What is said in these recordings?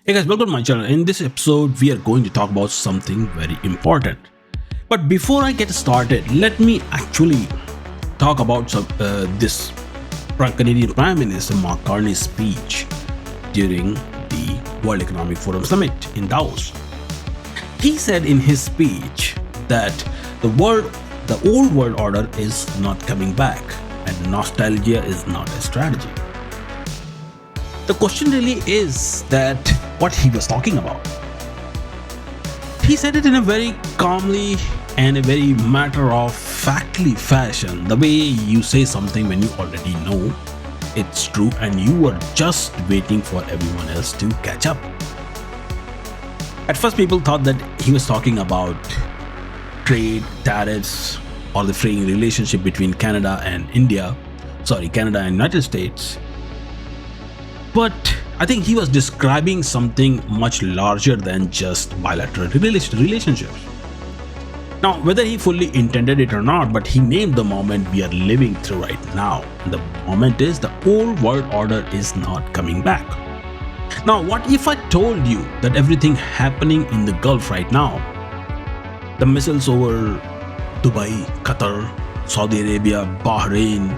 Hey guys, welcome to my channel. In this episode, we are going to talk about something very important. But before I get started, let me actually talk about this Canadian Prime Minister Mark Carney's speech during the World Economic Forum Summit in Davos. He said in his speech that the old world order is not coming back and nostalgia is not a strategy. The question really is that what he was talking about. He said it in a very calmly and a very matter-of-factly fashion, the way you say something when you already know it's true and you are just waiting for everyone else to catch up. At first, people thought that he was talking about trade, tariffs, or the fraying relationship between Canada and United States. But I think he was describing something much larger than just bilateral relationships. Now, whether he fully intended it or not, but he named the moment we are living through right now. The moment is the old world order is not coming back. Now, what if I told you that everything happening in the Gulf right now, the missiles over Dubai, Qatar, Saudi Arabia, Bahrain,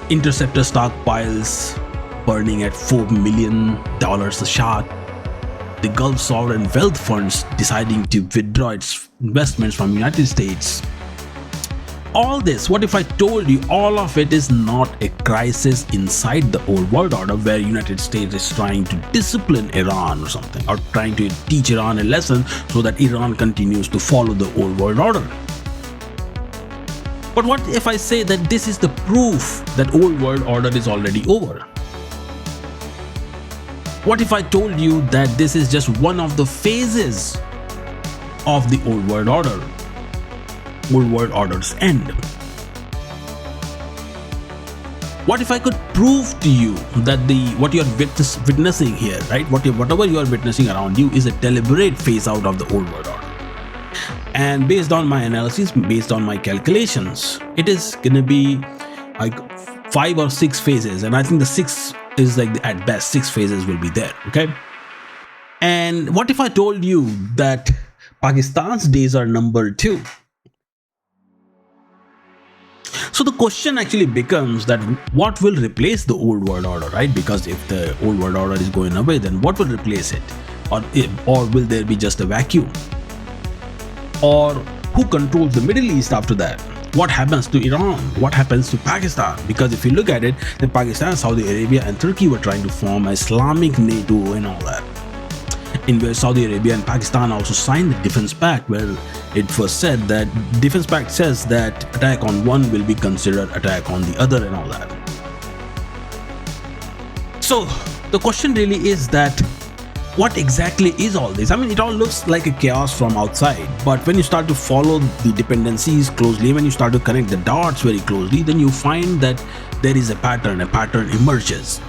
interceptor stockpiles burning at $4 million a shot, the Gulf sovereign wealth funds deciding to withdraw its investments from United States. All this, what if I told you all of it is not a crisis inside the old world order where United States is trying to discipline Iran or something, or trying to teach Iran a lesson so that Iran continues to follow the old world order? But what if I say that this is the proof that old world order is already over? What if I told you that this is just one of the phases of the old world order? Old world order's end. What if I could prove to you that what you are witnessing here, right? Whatever you are witnessing around you is a deliberate phase out of the old world order. And based on my analysis, based on my calculations, it is gonna be like 5 or 6 phases, and I think the 6 is like at best 6 phases will be there. Okay. And what if I told you that Pakistan's days are numbered too? So the question actually becomes that what will replace the old world order, right? Because if the old world order is going away, then what will replace it? Or will there be just a vacuum? Or who controls the Middle East after that? What happens to Iran? What happens to Pakistan? Because if you look at it, then Pakistan, Saudi Arabia and Turkey were trying to form an Islamic NATO and all that. In where Saudi Arabia and Pakistan also signed the Defense Pact, where it was said that Defense Pact says that attack on one will be considered attack on the other and all that. So the question really is that what exactly is all this? I mean, it all looks like a chaos from outside, but when you start to follow the dependencies closely, when you start to connect the dots very closely, then you find that there is a pattern emerges.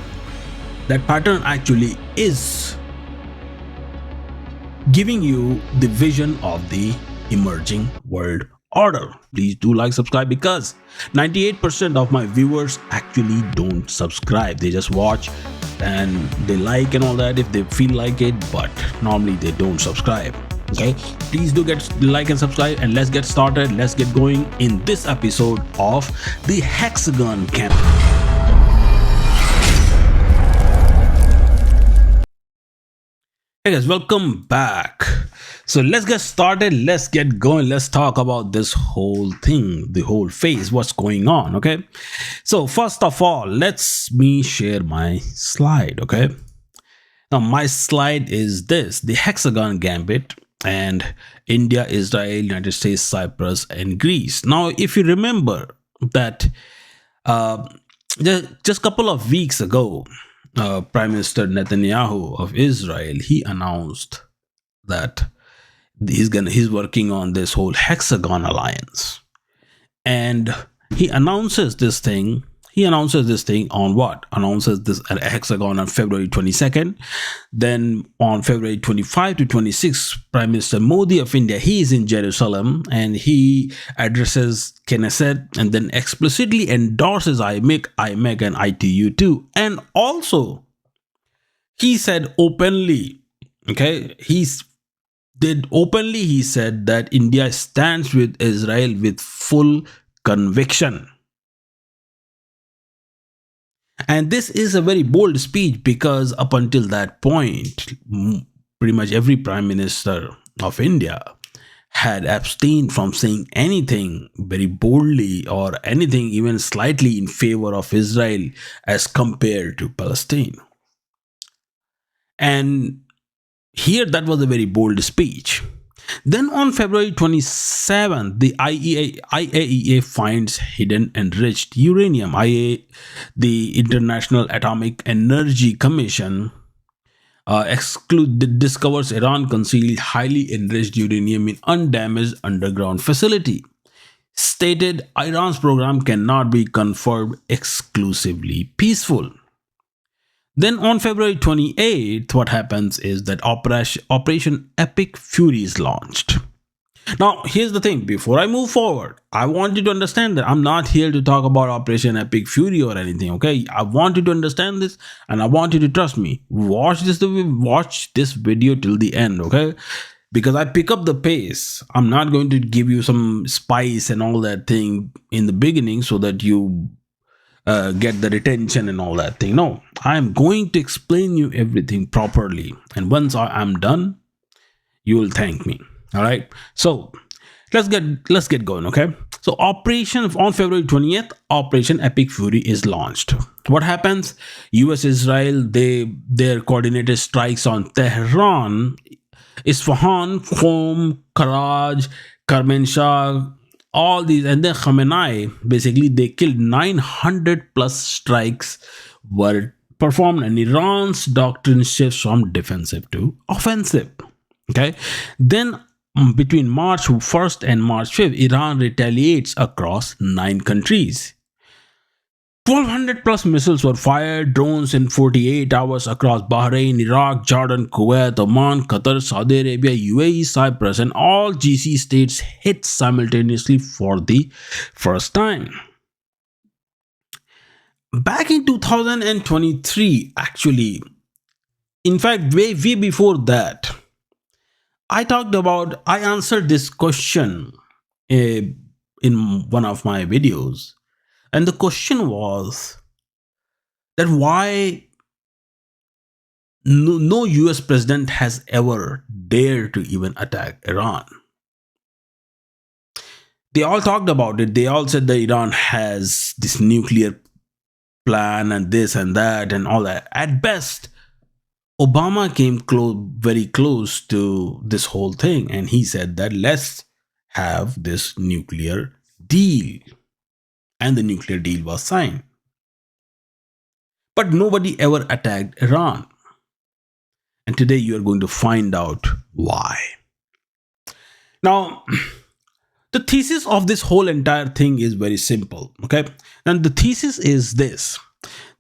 That pattern actually is giving you the vision of the emerging world order. Please do like, subscribe, because 98% of my viewers actually don't subscribe. They just watch and they like and all that if they feel like it, but normally they don't subscribe. Okay, please do get like and subscribe, and let's get started. Let's get going in this episode of the Hexagon campaign. Hey guys, welcome back. So let's get started. Let's get going. Let's talk about this whole thing, the whole phase, what's going on. Okay. So first of all, let's me share my slide. Okay. Now my slide is this: the Hexagon gambit, and India, Israel, United States, Cyprus, and Greece. Now, if you remember that just a couple of weeks ago, Prime Minister Netanyahu of Israel, he announced that he's working on this whole Hexagon alliance, and he announces this thing on what? Announces this Hexagon on February 22nd. Then on February 25 to 26, Prime Minister Modi of India, he is in Jerusalem and he addresses Knesset and then explicitly endorses IMEC and ITU too. And also He said openly, okay, he said that India stands with Israel with full conviction. And this is a very bold speech because up until that point, pretty much every prime minister of India had abstained from saying anything very boldly or anything even slightly in favor of Israel as compared to Palestine. And here, that was a very bold speech. Then on February 27th, the IAEA finds hidden enriched uranium. The International Atomic Energy Commission, discovers Iran concealed highly enriched uranium in undamaged underground facility. Stated Iran's program cannot be confirmed exclusively peaceful. Then on February 28th, what happens is that Operation Epic Fury is launched. Now, here's the thing, before I move forward, I want you to understand that I'm not here to talk about Operation Epic Fury or anything, okay? I want you to understand this and I want you to trust me. Watch this video till the end, okay? Because I pick up the pace. I'm not going to give you some spice and all that thing in the beginning so that you get the retention and all that thing. No, I'm going to explain you everything properly. And once I'm done, you will thank me. All right. So let's get going. Okay. So operation on February 20th, Operation Epic Fury is launched. What happens? US Israel, their coordinated strikes on Tehran, Isfahan, Qom, Karaj, Kermanshah, all these, and then Khamenei, basically they killed 900 plus strikes were performed, and Iran's doctrine shifts from defensive to offensive. Okay, then between March 1st and March 5th, Iran retaliates across 9 countries. 1,200 plus missiles were fired, drones in 48 hours across Bahrain, Iraq, Jordan, Kuwait, Oman, Qatar, Saudi Arabia, UAE, Cyprus, and all GC states hit simultaneously for the first time. Back in 2023, actually, in fact, way before that, I answered this question in one of my videos. And the question was that why no US president has ever dared to even attack Iran. They all talked about it. They all said that Iran has this nuclear plan and this and that and all that. At best, Obama came very close to this whole thing, and he said that let's have this nuclear deal. And the nuclear deal was signed. But nobody ever attacked Iran. And today you are going to find out why. Now, the thesis of this whole entire thing is very simple. Okay. And the thesis is this: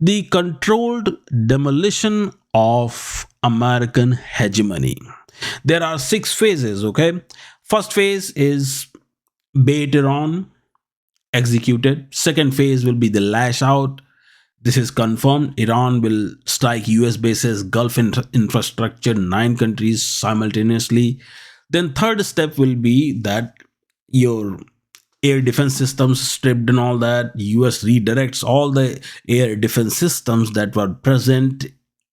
the controlled demolition of American hegemony. There are 6 phases. Okay. First phase is bait Iran, executed. Second phase will be the lash out. This is confirmed. Iran will strike US bases, Gulf infrastructure, 9 countries simultaneously. Then third step will be that your air defense systems stripped and all that. US redirects all the air defense systems that were present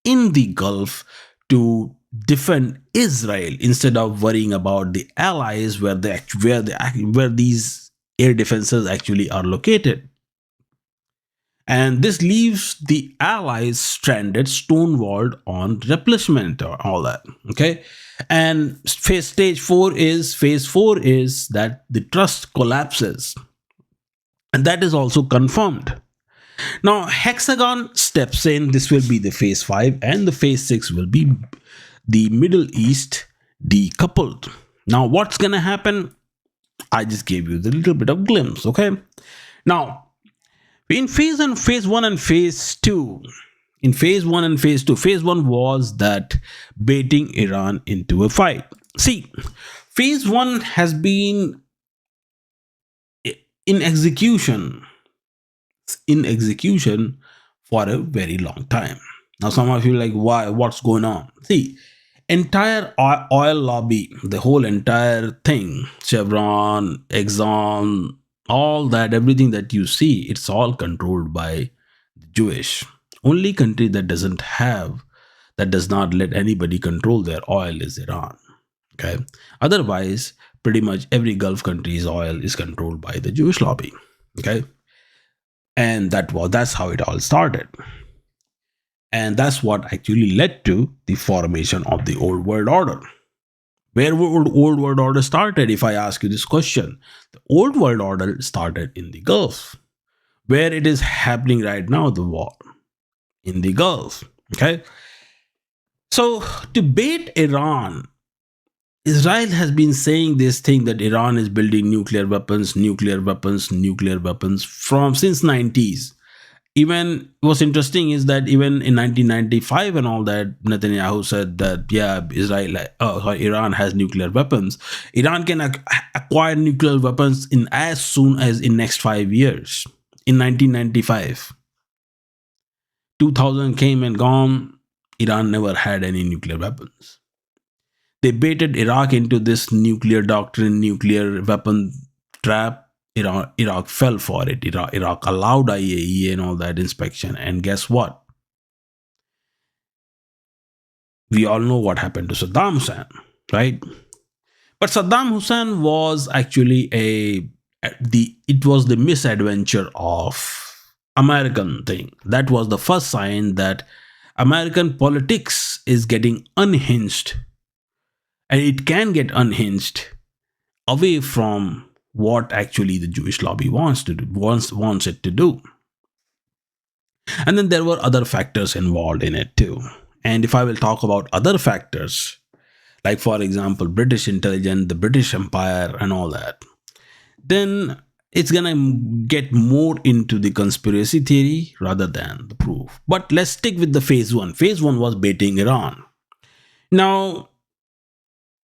in the Gulf to defend Israel instead of worrying about the allies where these air defenses actually are located. And this leaves the allies stranded, stonewalled on replenishment or all that. Okay. And phase 4 is that the trust collapses. And that is also confirmed. Now, Hexagon steps in. This will be the phase 5, and the phase 6 will be the Middle East decoupled. Now, what's going to happen? I just gave you the little bit of glimpse. Okay. Now, in phase 1 and phase 2, phase 1 was that baiting Iran into a fight. See, phase 1 has been in execution for a very long time. Now, some of you like, why? What's going on? See, entire oil lobby, the whole entire thing, Chevron, Exxon, all that, everything that you see, it's all controlled by the Jewish. Only country that doesn't have, that does not let anybody control their oil is Iran. Okay. Otherwise, pretty much every Gulf country's oil is controlled by the Jewish lobby. Okay. And that's how it all started. And that's what actually led to the formation of the old world order. Where would old world order started? If I ask you this question, the old world order started in the Gulf, where it is happening right now, the war in the Gulf. Okay. So to bait Iran, Israel has been saying this thing that Iran is building nuclear weapons, nuclear weapons, nuclear weapons from since 90s. Even what's interesting is that even in 1995 and all that, Netanyahu said that yeah, Iran has nuclear weapons. Iran can acquire nuclear weapons in as soon as in next 5 years. In 1995, 2000 came and gone. Iran never had any nuclear weapons. They baited Iraq into this nuclear doctrine, nuclear weapon trap. Iraq fell for it. Iraq allowed IAEA and all that inspection. And guess what? We all know what happened to Saddam Hussein, right? But Saddam Hussein was actually it was the misadventure of American thing. That was the first sign that American politics is getting unhinged, and it can get unhinged away from what actually the Jewish lobby wants it to do. And then there were other factors involved in it too. And if I will talk about other factors, like for example, British intelligence, the British Empire, and all that, then it's gonna get more into the conspiracy theory rather than the proof. But let's stick with the phase one. Phase one was baiting Iran. Now,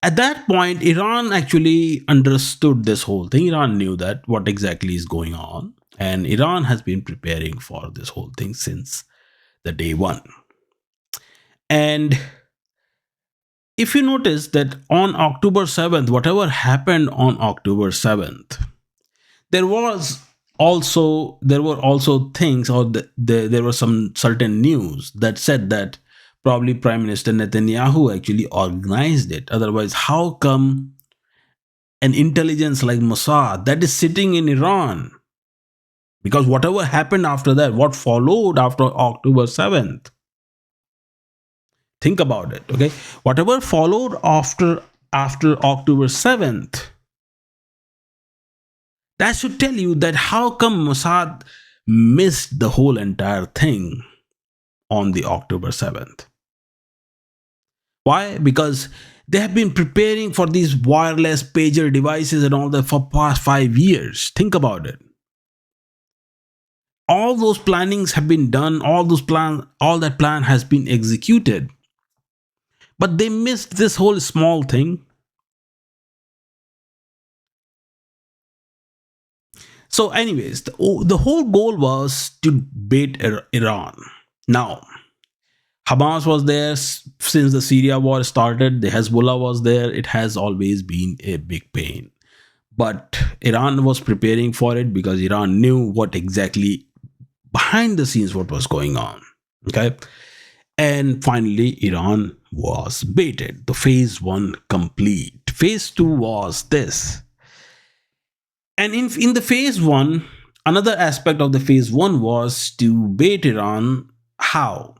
at that point, Iran actually understood this whole thing. Iran knew that what exactly is going on, and Iran has been preparing for this whole thing since the day one. And if you notice that on October 7th, whatever happened on October 7th, there were also things, or there were some certain news that said that probably Prime Minister Netanyahu actually organized it. Otherwise, how come an intelligence like Mossad that is sitting in Iran? Because whatever happened after that, what followed after October 7th, think about it, okay? Whatever followed after October 7th, that should tell you that how come Mossad missed the whole entire thing on the October 7th. Why? Because they have been preparing for these wireless pager devices and all that for past 5 years. Think about it. All those plannings have been done, all that plan has been executed. But they missed this whole small thing. So, anyways, the whole goal was to bait Iran. Now, Hamas was there since the Syria war started. The Hezbollah was there. It has always been a big pain. But Iran was preparing for it because Iran knew what exactly behind the scenes what was going on. Okay. And finally, Iran was baited. The phase one complete. Phase two was this. And in the phase one, another aspect of the phase one was to bait Iran. How?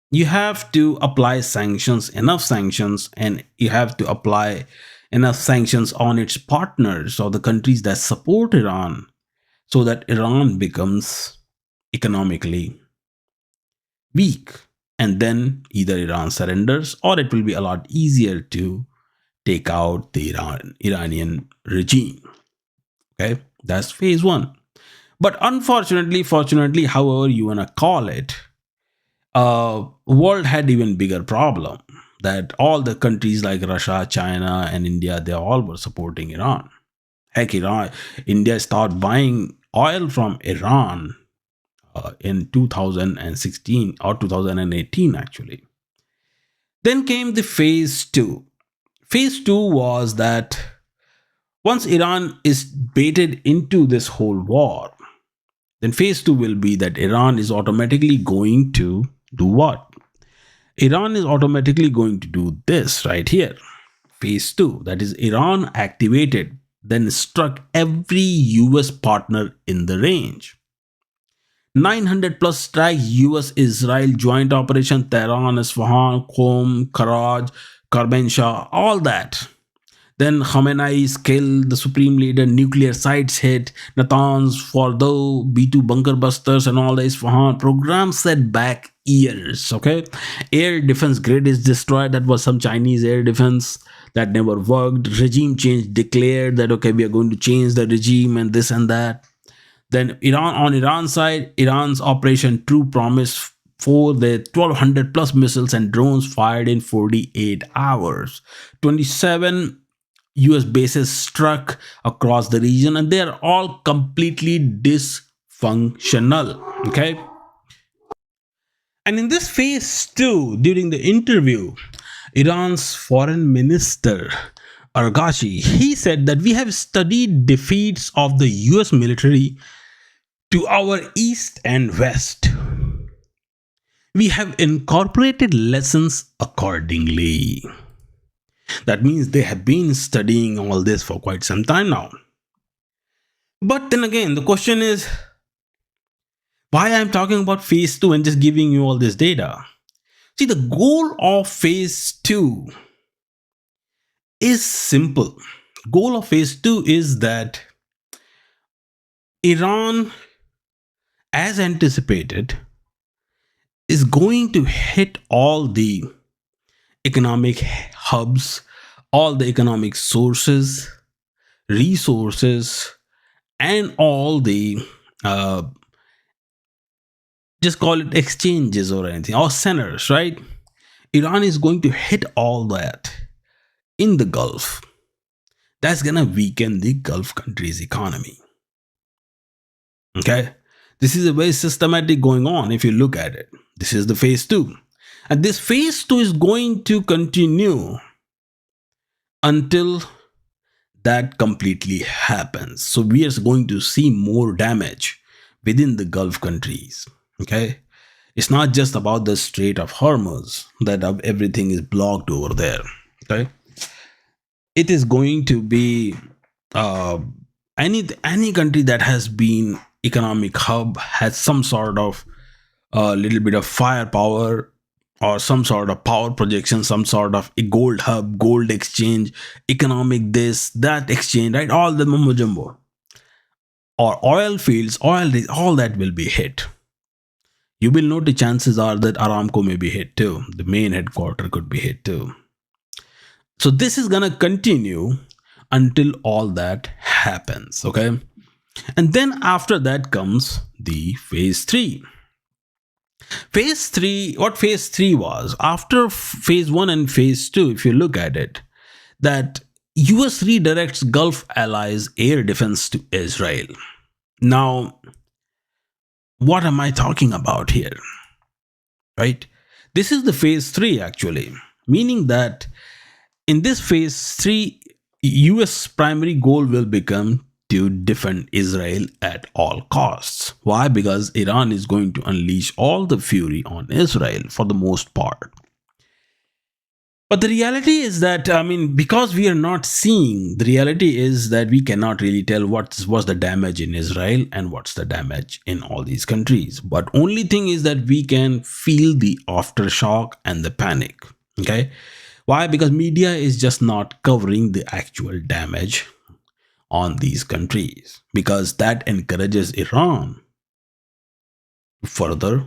You have to apply sanctions, enough sanctions, and you have to apply enough sanctions on its partners or the countries that support Iran so that Iran becomes economically weak. And then either Iran surrenders or it will be a lot easier to take out the Iranian regime. Okay, that's phase one. But unfortunately, fortunately, however you want to call it, world had even bigger problem that all the countries like Russia, China, and India, they all were supporting Iran. Heck, India started buying oil from Iran in 2016 or 2018 actually. Then came the phase 2. Phase 2 was that once Iran is baited into this whole war, then phase 2 will be that Iran is automatically going to do what? Iran is automatically going to do this right here. Phase 2, that is, Iran activated, then struck every US partner in the range. 900 plus strikes US Israel joint operation Tehran, Isfahan, Qom, Karaj, Karbensha, all that. Then Khamenei's killed, the supreme leader, nuclear sites hit, Natanz, Fordo, B2 bunker busters, and all the Isfahan program set back years. Okay, air defense grid is destroyed. That was some Chinese air defense that never worked. Regime change declared that okay, we are going to change the regime and this and that. Then Iran, on Iran's side, Iran's Operation True Promise for the 1200 plus missiles and drones fired in 48 hours. 27 US bases struck across the region, and they are all completely dysfunctional. Okay. And in this phase 2, during the interview, Iran's foreign minister Argashi, he said that we have studied defeats of the US military to our east and west. We have incorporated lessons accordingly. That means they have been studying all this for quite some time now. But then again, the question is why I'm talking about phase 2 and just giving you all this data. See, the goal of phase 2 is simple. Goal of phase 2 is that Iran, as anticipated, is going to hit all the economic hubs, all the economic sources, resources, and all the just call it exchanges or anything, or centers, right? Iran is going to hit all that in the Gulf. That's gonna weaken the Gulf countries' economy. Okay, this is a very systematic going on if you look at it. This is the phase 2, and this phase 2 is going to continue until that completely happens. So we are going to see more damage within the Gulf countries. Okay, it's not just about the Strait of Hormuz that everything is blocked over there. Okay, it is going to be any country that has been economic hub, has some sort of little bit of firepower or some sort of power projection, some sort of a gold hub, gold exchange, economic this, that exchange, right? All the mumbo jumbo. Or oil fields, all that will be hit. You will note the chances are that Aramco may be hit too. The main headquarter could be hit too. So this is gonna continue until all that happens. Okay. And then after that comes the phase 3. Phase 3, what phase 3 was, after phase 1 and phase 2, if you look at it, that US redirects Gulf allies air defense to Israel. Now, what am I talking about here? Right? This is the phase 3 actually, meaning that in this phase 3, US primary goal will become to defend Israel at all costs. Why? Because Iran is going to unleash all the fury on Israel for the most part. But the reality is that, because we are not seeing, the reality is that we cannot really tell what's the damage in Israel and what's the damage in all these countries. But only thing is that we can feel the aftershock and the panic. Okay. Why? Because media is just not covering the actual damage on these countries, because that encourages Iran to further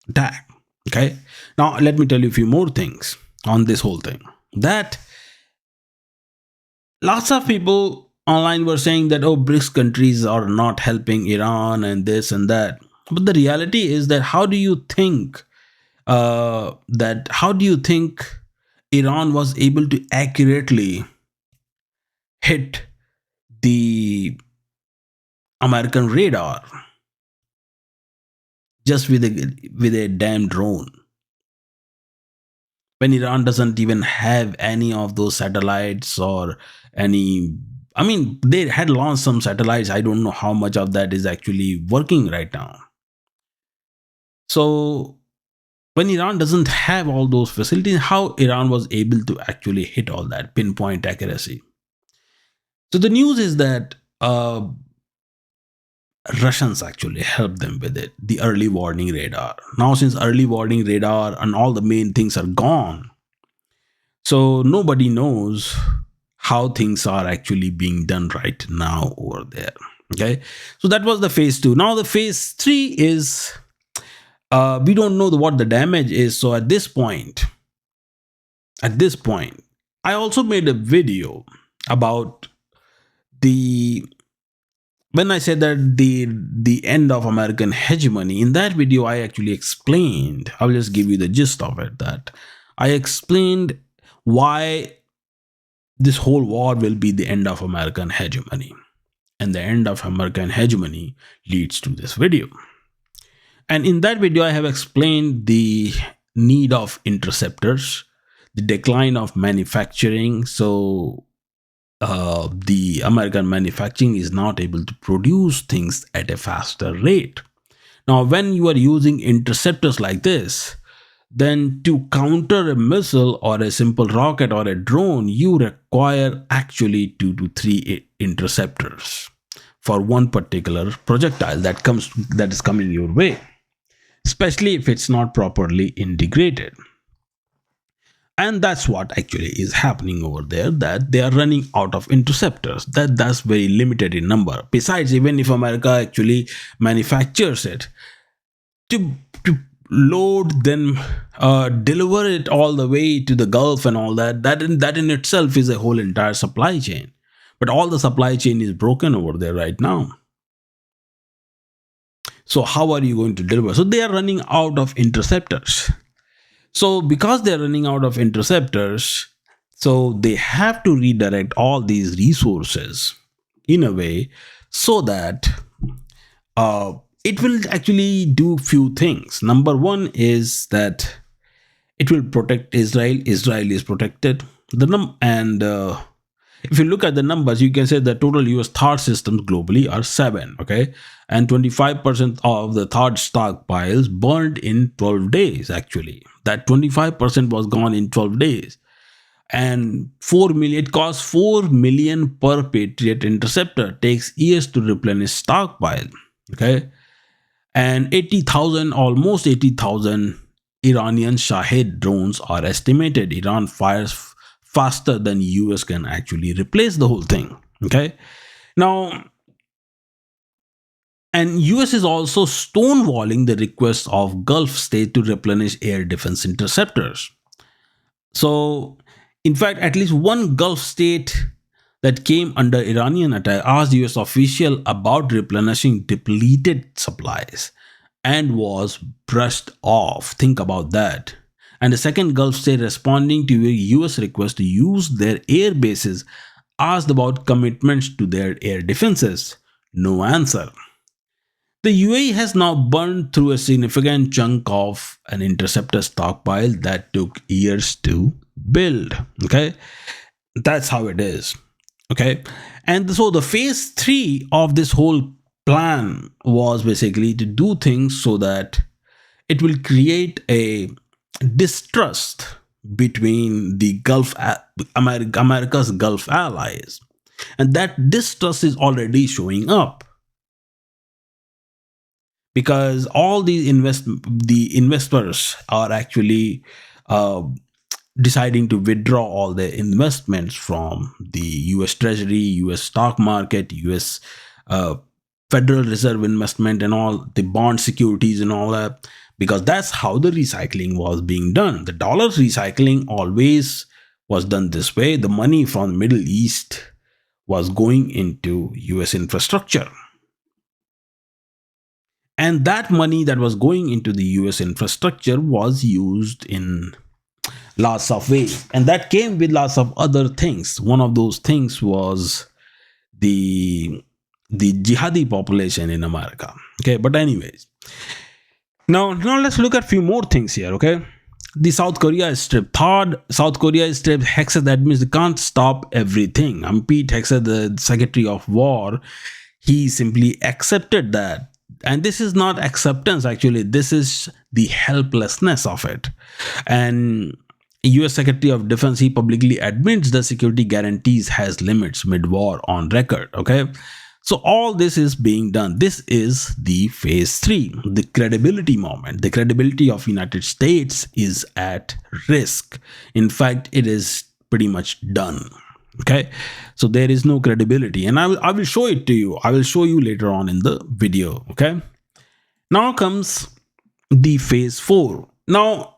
attack. Okay. Now, let me tell you a few more things on this whole thing. That lots of people online were saying that, oh, BRICS countries are not helping Iran and this and that. But the reality is that how do you think Iran was able to accurately hit the American radar? just with a damn drone, when Iran doesn't even have any of those satellites or any. I mean, they had launched some satellites. I don't know how much of that is actually working right now. So when Iran doesn't have all those facilities, how Iran was able to actually hit all that pinpoint accuracy? So the news is that Russians actually helped them with it, the early warning radar. Now, since early warning radar and all the main things are gone, so nobody knows how things are actually being done right now over there. Okay, so that was the phase two. Now the phase three is we don't know what the damage is. So at this point, I also made a video about the when I said that the end of American hegemony. In that video, I actually explained. I'll just give you the gist of it. That I explained why this whole war will be the end of American hegemony, and the end of American hegemony leads to this video. And in that video, I have explained the need of interceptors, the decline of manufacturing. So the American manufacturing is not able to produce things at a faster rate. Now, when you are using interceptors like this, then to counter a missile or a simple rocket or a drone, you require actually 2 to 3 interceptors for one particular projectile that is coming your way, especially if it's not properly integrated. And that's what actually is happening over there, that they are running out of interceptors. That's very limited in number. Besides, even if America actually manufactures it, to load then deliver it all the way to the Gulf and all that in itself is a whole entire supply chain. But all the supply chain is broken over there right now. So how are you going to deliver? So they are running out of interceptors. So because they're running out of interceptors, so they have to redirect all these resources in a way so that it will actually do few things. Number one is that it will protect Israel. Israel is protected. And if you look at the numbers, you can say the total US THAAD systems globally are 7. Okay, and 25% of the THAAD stockpiles burned in 12 days. Actually, that 25% was gone in 12 days, and 4 million. It costs 4 million per Patriot interceptor. Takes years to replenish stockpile. Okay, and 80,000, almost 80,000 Iranian Shahed drones are estimated. Iran fires faster than US can actually replace the whole thing. Okay, now, and US is also stonewalling the request of Gulf states to replenish air defense interceptors. So in fact, at least one Gulf state that came under Iranian attack asked US official about replenishing depleted supplies and was brushed off. Think about that. And the second Gulf state responding to a US request to use their air bases asked about commitments to their air defenses. No answer. The UAE has now burned through a significant chunk of an interceptor stockpile that took years to build. Okay, that's how it is. Okay, and so the phase three of this whole plan was basically to do things so that it will create a distrust between the America's Gulf allies, and that distrust is already showing up because all these the investors are actually deciding to withdraw all their investments from the US Treasury, US stock market, US Federal Reserve investment, and all the bond securities and all that, because that's how the recycling was being done. The dollar recycling always was done this way. The money from the Middle East was going into US infrastructure. And that money that was going into the US infrastructure was used in lots of ways. And that came with lots of other things. One of those things was the jihadi population in America. Okay, but anyways. Now let's look at few more things here. Okay, the South Korea is stripped. Third, South Korea is stripped. Hegseth, that means they can't stop everything. Pete Hegseth, the Secretary of War, he simply accepted that. And this is not acceptance, actually. This is the helplessness of it. And US Secretary of Defense, he publicly admits the security guarantees has limits mid-war on record. Okay. So all this is being done. This is the phase three, the credibility moment. The credibility of United States is at risk. In fact, it is pretty much done. Okay, so there is no credibility, and I will show it to you. I will show you later on in the video. Okay, now comes the phase four. Now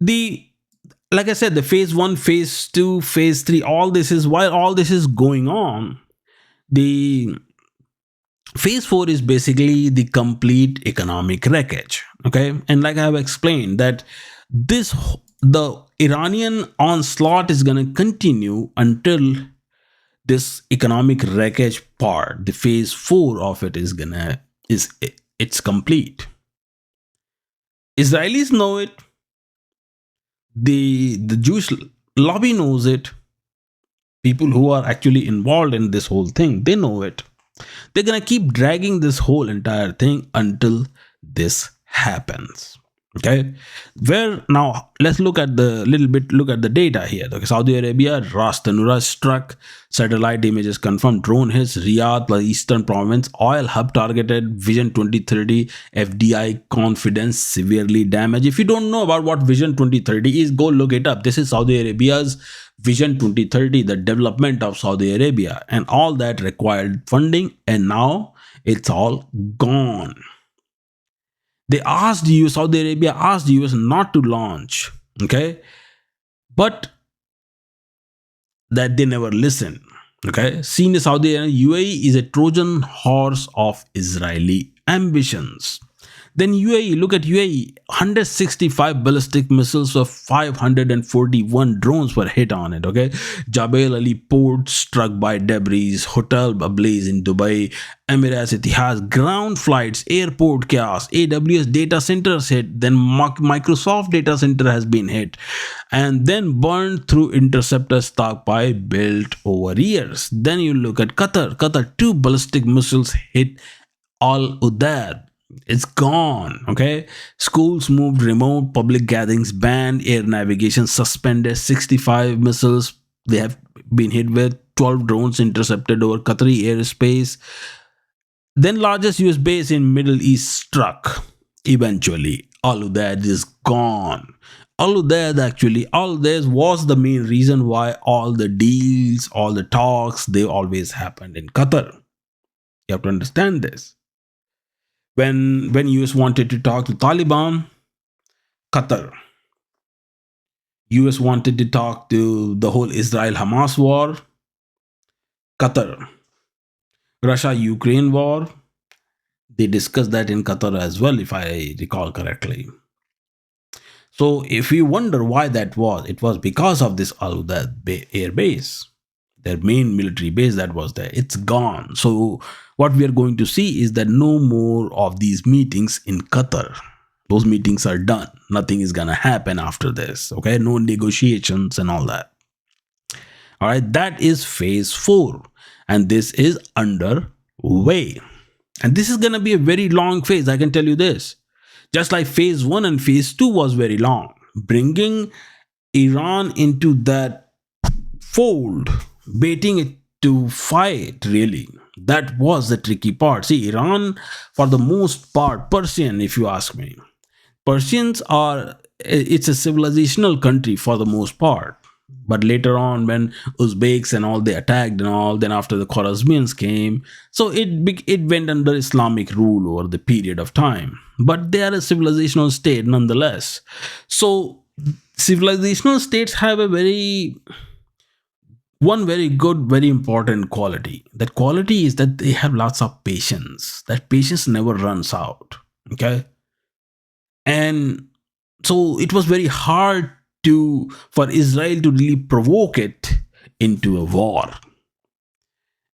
the like I said, the phase one, phase two, phase three, all this is while all this is going on. The phase 4 is basically the complete economic wreckage. Okay, and like I have explained that this the Iranian onslaught is going to continue until this economic wreckage part, the phase 4 of it, is it's complete. Israelis know it, the Jewish lobby knows it, people who are actually involved in this whole thing, they know it. They're gonna keep dragging this whole entire thing until this happens. Okay, where now let's look at the little bit look at the data here. Okay, Saudi Arabia, Ras Tanura struck, satellite images confirmed, drone hits Riyadh plus eastern province, oil hub targeted, Vision 2030, FDI confidence severely damaged. If you don't know about what Vision 2030 is, go look it up. This is Saudi Arabia's Vision 2030, the development of Saudi Arabia, and all that required funding, and now it's all gone. They asked you, Saudi Arabia asked US not to launch, okay, but that they never listen. Okay, seen as Saudi Arabia, UAE is a Trojan horse of Israeli ambitions. Then UAE, look at UAE, 165 ballistic missiles of 541 drones were hit on it. Okay, Jabal Ali port struck by debris, hotel ablaze in Dubai, Emirates Etihad, ground flights, airport chaos, AWS data centers hit, then Microsoft data center has been hit, and then burned through interceptor stockpile built over years. Then you look at Qatar, two ballistic missiles hit Al Udaid, it's gone. Okay, schools moved remote, public gatherings banned, air navigation suspended, 65 missiles they have been hit with, 12 drones intercepted over Qatari airspace. Then largest US base in Middle East struck. Eventually all of that is gone. All of that, actually all this was the main reason why all the deals, all the talks, they always happened in Qatar. You have to understand this. When US wanted to talk to Taliban, Qatar. US wanted to talk to the whole Israel Hamas war, Qatar. Russia Ukraine war, they discussed that in Qatar as well, if I recall correctly. So if you wonder why that was, it was because of this Al Udeid air base, their main military base that was there. It's gone. So what we are going to see is that no more of these meetings in Qatar. Those meetings are done. Nothing is gonna happen after this. Okay, no negotiations and all that. All right, that is phase 4, and this is underway. And this is gonna be a very long phase, I can tell you this. Just like phase 1 and phase 2 was very long. Bringing Iran into that fold, baiting it to fight, really, that was the tricky part. See, Iran, for the most part, Persian, if you ask me, Persians are, it's a civilizational country for the most part. But later on, when Uzbeks and all, they attacked and all, then after the Khwarezmians came, so it went under Islamic rule over the period of time. But they are a civilizational state nonetheless. So civilizational states have a very good, very important quality. That quality is that they have lots of patience. That patience never runs out. Okay, and so it was very hard for Israel to really provoke it into a war.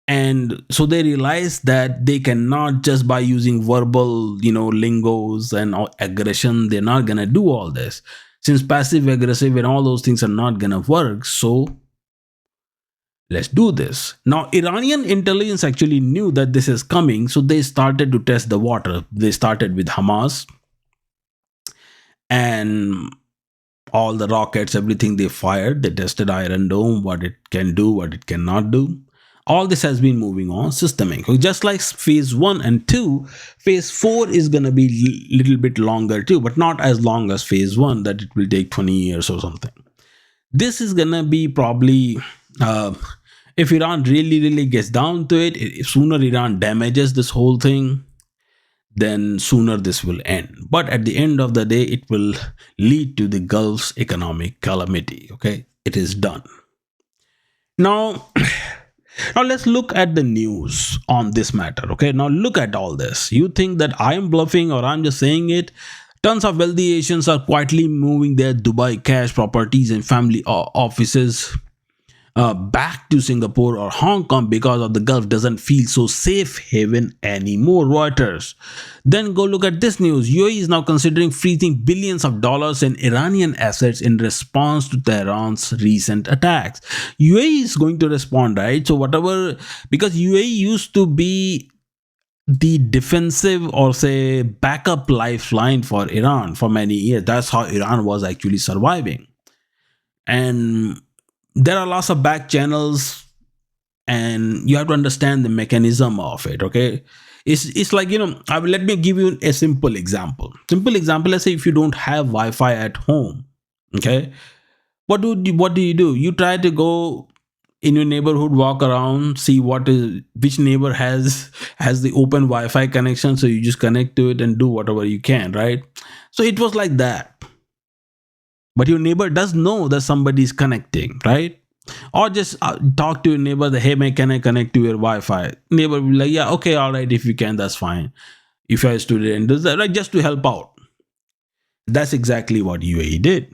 And so they realized that they cannot just by using verbal, lingos and all aggression, they're not gonna do all this. Since passive aggressive and all those things are not gonna work, so let's do this. Now, Iranian intelligence actually knew that this is coming, so they started to test the water. They started with Hamas and all the rockets, everything they fired. They tested Iron Dome, what it can do, what it cannot do. All this has been moving on systemic. Just like phase 1 and 2, phase 4 is going to be little bit longer too, but not as long as phase 1, that it will take 20 years or something. This is going to be probably, if Iran really gets down to it, if sooner Iran damages this whole thing, then sooner this will end. But at the end of the day, it will lead to the Gulf's economic calamity. Okay, it is done. Now, now let's look at the news on this matter. Okay, now look at all this. You think that I am bluffing or I'm just saying it? Tons of wealthy Asians are quietly moving their Dubai cash properties and family offices back to Singapore or Hong Kong because of the Gulf doesn't feel so safe haven anymore. Reuters. Then go look at this news. UAE is now considering freezing billions of dollars in Iranian assets in response to Tehran's recent attacks. UAE is going to respond, right? So whatever, because UAE used to be the defensive or say backup lifeline for Iran for many years. That's how Iran was actually surviving. And there are lots of back channels, and you have to understand the mechanism of it. Okay, it's like, let me give you a simple example. Let's say if you don't have Wi-Fi at home, okay, what do you do? You try to go in your neighborhood, walk around, see which neighbor has the open Wi-Fi connection, so you just connect to it and do whatever you can, right? So it was like that. But your neighbor does know that somebody is connecting, right? Or just talk to your neighbor that, hey man, can I connect to your Wi-Fi? Neighbor will be like, yeah, okay, all right, if you can, that's fine. If you're a student, does that, right? Just to help out. That's exactly what UAE did.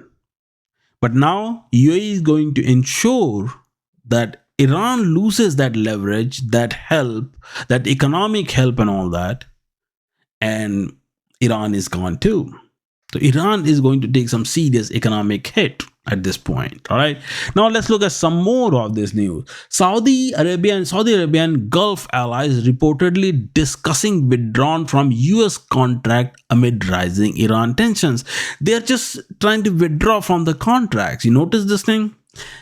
But now UAE is going to ensure that Iran loses that leverage, that help, that economic help and all that, and Iran is gone too. So Iran is going to take some serious economic hit at this point. All right. Now let's look at some more of this news. Saudi Arabian Gulf allies reportedly discussing withdrawal from US contract amid rising Iran tensions. They are just trying to withdraw from the contracts. You notice this thing?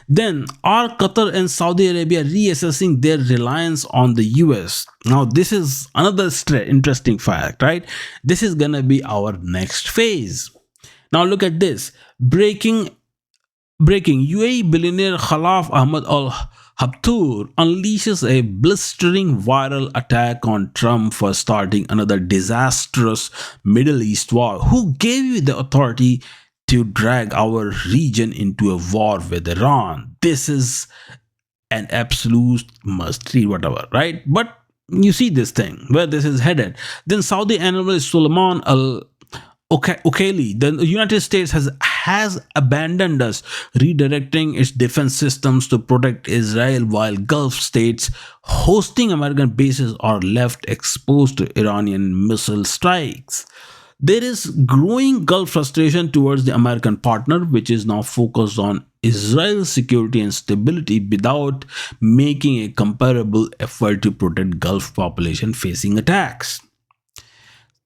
Then are Qatar and Saudi Arabia reassessing their reliance on the US? Now this is another interesting fact, right? This is gonna be our next phase. Now look at this. Breaking UAE billionaire Khalaf Ahmad Al Habtoor unleashes a blistering viral attack on Trump for starting another disastrous Middle East war. Who gave you the authority to drag our region into a war with Iran? This is an absolute must read, whatever, right? But you see this thing where this is headed. Then Saudi analyst Sulaiman Al Ukeli, the United States has abandoned us, redirecting its defense systems to protect Israel, while Gulf states hosting American bases are left exposed to Iranian missile strikes. There is growing Gulf frustration towards the American partner, which is now focused on Israel's security and stability without making a comparable effort to protect Gulf population facing attacks.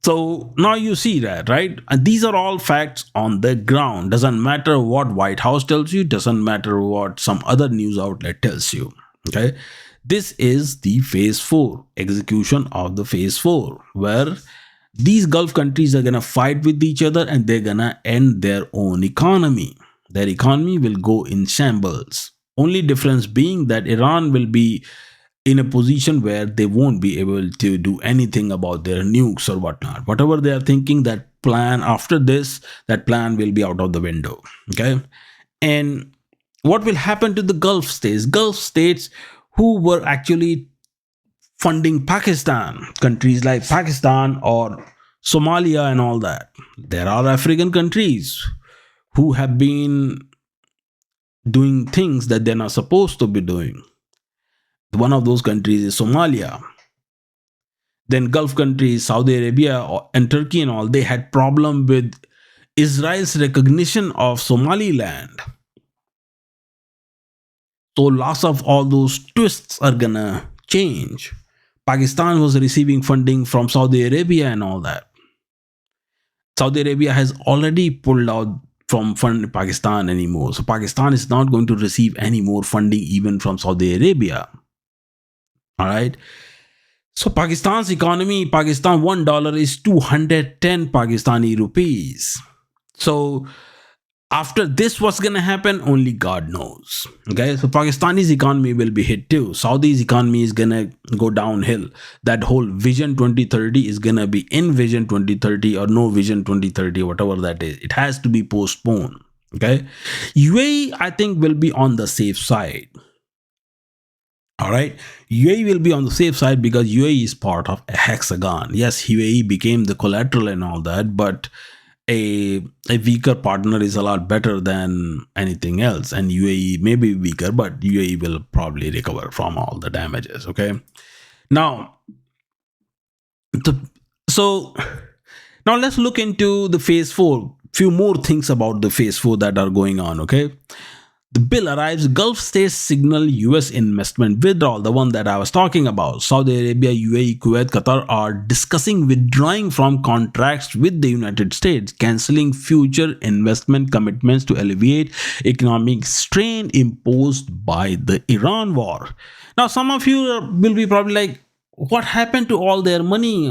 So now you see that, right? And these are all facts on the ground. Doesn't matter what White House tells you, doesn't matter what some other news outlet tells you. Okay. This is the phase 4, execution of the phase 4, where these Gulf countries are going to fight with each other and they're going to end their own economy. Their economy will go in shambles. Only difference being that Iran will be in a position where they won't be able to do anything about their nukes or whatnot. Whatever they are thinking, that plan after this, that plan will be out of the window. Okay. And what will happen to the Gulf states? Gulf states who were actually funding Pakistan, countries like Pakistan or Somalia and all that. There are African countries who have been doing things that they're not supposed to be doing. One of those countries is Somalia. Then Gulf countries, Saudi Arabia and Turkey and all, they had problem with Israel's recognition of Somaliland. So lots of all those twists are gonna change. Pakistan was receiving funding from Saudi Arabia and all that. Saudi Arabia has already pulled out from fund Pakistan anymore. So Pakistan is not going to receive any more funding even from Saudi Arabia. All right. So Pakistan's economy, Pakistan $1 is 210 Pakistani rupees. So after this, what's gonna happen? Only God knows. Okay, so Pakistani's economy will be hit too. Saudi's economy is gonna go downhill. That whole Vision 2030 is gonna be in Vision 2030 or no Vision 2030, whatever that is. It has to be postponed. Okay, UAE I think will be on the safe side. All right, UAE will be on the safe side because UAE is part of a hexagon. Yes, UAE became the collateral and all that, but a weaker partner is a lot better than anything else, and UAE may be weaker, but UAE will probably recover from all the damages. Okay, now the so now let's look into the phase 4. Few more things about the phase 4 that are going on. Okay, the bill arrives. Gulf states signal US investment withdrawal, the one that I was talking about. Saudi Arabia, UAE, Kuwait, Qatar are discussing withdrawing from contracts with the United States, cancelling future investment commitments to alleviate economic strain imposed by the Iran war. Now, some of you will be probably like, what happened to all their money?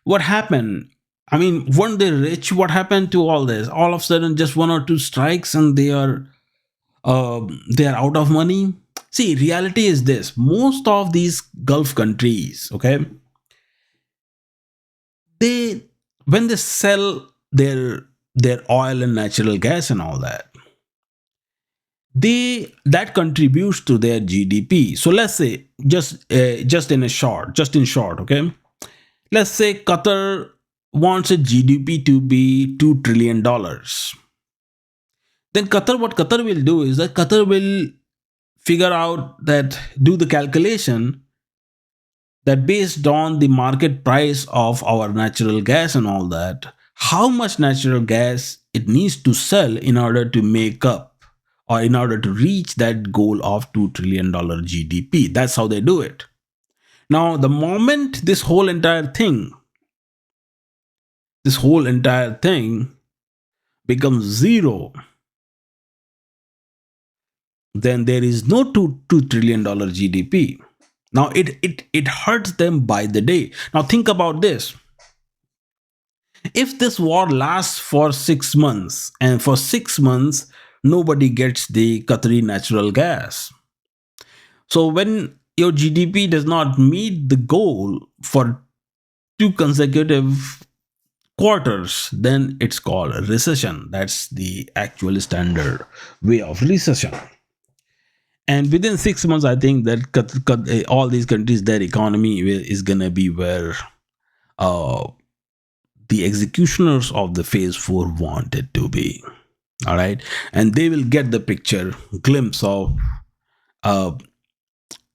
What happened? I mean, weren't they rich? What happened to all this? All of a sudden, just one or two strikes and they are out of money. See, reality is this: most of these Gulf countries, okay, they when they sell their oil and natural gas and all that, they that contributes to their GDP. So let's say just in short, okay, let's say Qatar wants its GDP to be $2 trillion. Then what Qatar will do is that Qatar will figure out that, do the calculation that based on the market price of our natural gas and all that, how much natural gas it needs to sell in order to make up or in order to reach that goal of $2 trillion GDP. That's how they do it. Now, the moment this whole entire thing becomes zero, then there is no $2 trillion GDP. Now it hurts them by the day. Now think about this. If this war lasts for 6 months, and for 6 months nobody gets the Qatari natural gas, so when your GDP does not meet the goal for two consecutive quarters, then it's called a recession. That's the actual standard way of recession. And within 6 months, I think that all these countries, their economy is gonna be where uh, the executioners of the phase 4 want it to be. All right, and they will get the picture, glimpse of uh,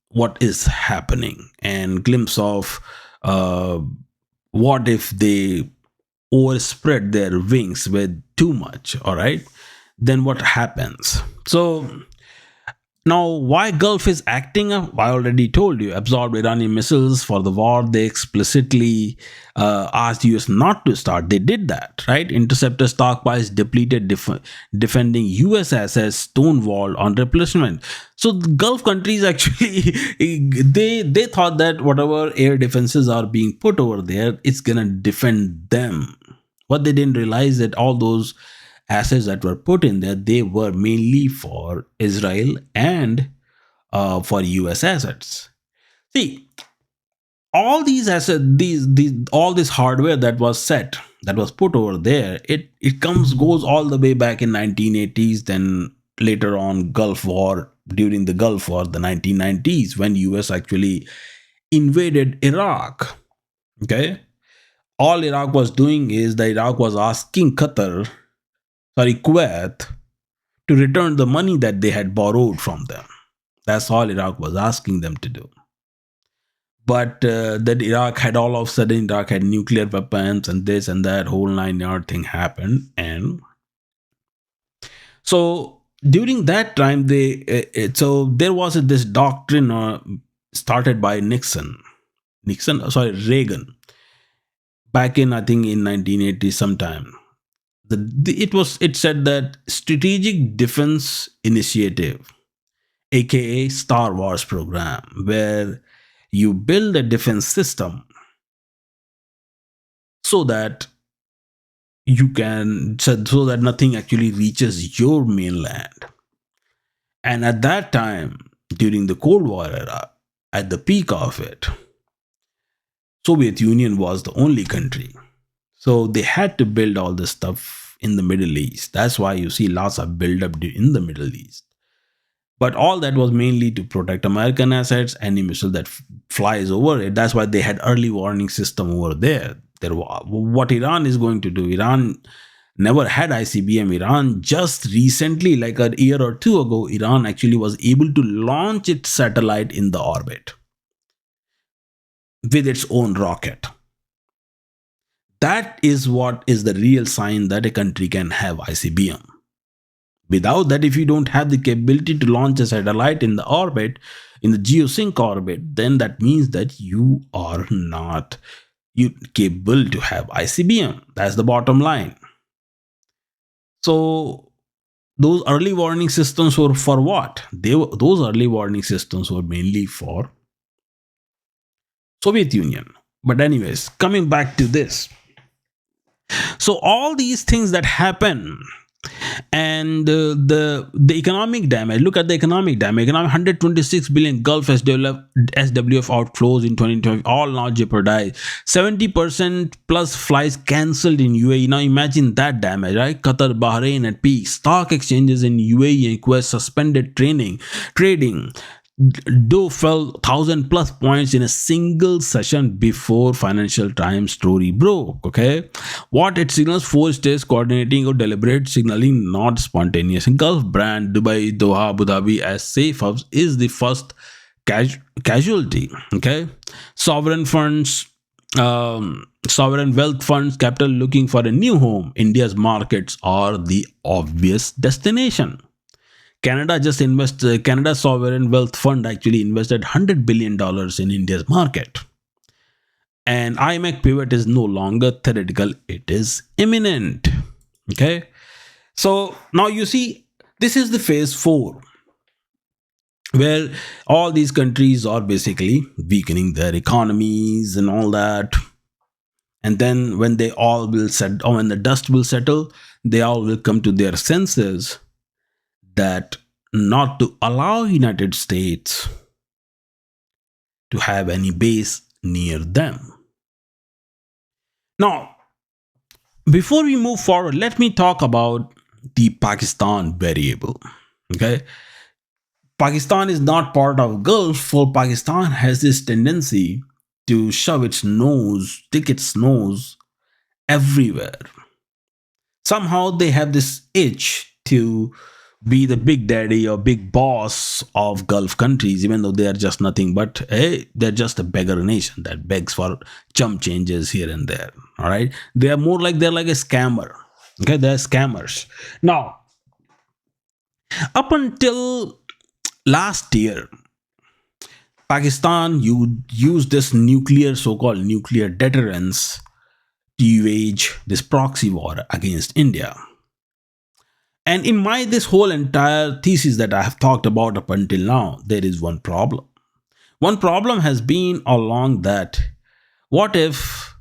what is happening, and glimpse of uh, what if they overspread their wings with too much. All right, then what happens? So now, why Gulf is acting up? I already told you. Absorbed Iranian missiles for the war. They explicitly asked US not to start. They did that, right? Interceptor stockpiles depleted, defending US assets stonewalled on replenishment. So the Gulf countries actually they thought that whatever air defenses are being put over there, it's gonna defend them. What they didn't realize that all those assets that were put in there, they were mainly for Israel and for US assets. See, all these assets, these all this hardware that was that was put over there, it goes all the way back in 1980s, then later on Gulf War, during the Gulf War, the 1990s, when US actually invaded Iraq. Okay, all Iraq was doing is that Iraq was asking Kuwait, to return the money that they had borrowed from them. That's all Iraq was asking them to do. But that Iraq had all of a sudden, Iraq had nuclear weapons and this and that whole 9 yard thing happened. And so during that time, so there was this doctrine started by Reagan, back in, I think, in 1980 sometime. It said that Strategic Defense Initiative, aka Star Wars program, where you build a defense system so that so that nothing actually reaches your mainland. And at that time, during the Cold War era, at the peak of it, Soviet Union was the only country. So they had to build all this stuff in the Middle East. That's why you see lots of build-up in the Middle East. But all that was mainly to protect American assets, any missile that flies over it. That's why they had early warning system over there. What Iran is going to do, Iran never had ICBM. Iran just recently, like a year or two ago, Iran actually was able to launch its satellite in the orbit with its own rocket. That is what is the real sign that a country can have ICBM. Without that, if you don't have the capability to launch a satellite in the orbit, in the geosync orbit, then that means that you are not capable to have ICBM. That's the bottom line. So those early warning systems were for what? Those early warning systems were mainly for Soviet Union. But anyways, coming back to this. So all these things that happen, and the economic damage. Look at the economic damage. 126 billion Gulf SWF outflows in 2020, all now jeopardized. 70% plus flights cancelled in UAE. Now imagine that damage, right? Qatar, Bahrain at peak. Stock exchanges in UAE and Kuwait suspended trading. Dow fell 1,000 plus points in a single session before Financial Times story broke. Okay, what it signals: four states coordinating or deliberate signaling, not spontaneous. Gulf brand Dubai, Doha, Abu Dhabi as safe hubs is the first casualty. Okay, sovereign funds. Sovereign wealth funds, capital looking for a new home. India's markets are the obvious destination. Canada Sovereign Wealth Fund actually invested $100 billion in India's market. And IMEC pivot is no longer theoretical, it is imminent. Okay. So now you see, this is the phase 4, where all these countries are basically weakening their economies and all that. And then when they all will settle, or when the dust will settle, they all will come to their senses that not to allow United States to have any base near them. Now, before we move forward, let me talk about the Pakistan variable. Okay, Pakistan is not part of Gulf, for Pakistan has this tendency to stick its nose everywhere. Somehow they have this itch to be the big daddy or big boss of Gulf countries, even though they are just nothing but they're just a beggar nation that begs for chump changes here and there. All right, they're like a scammer. Okay, they're scammers. Now, up until last year, Pakistan used this so-called nuclear deterrence to wage this proxy war against India. And in this whole entire thesis that I have talked about up until now, there is one problem. One problem has been along that, what if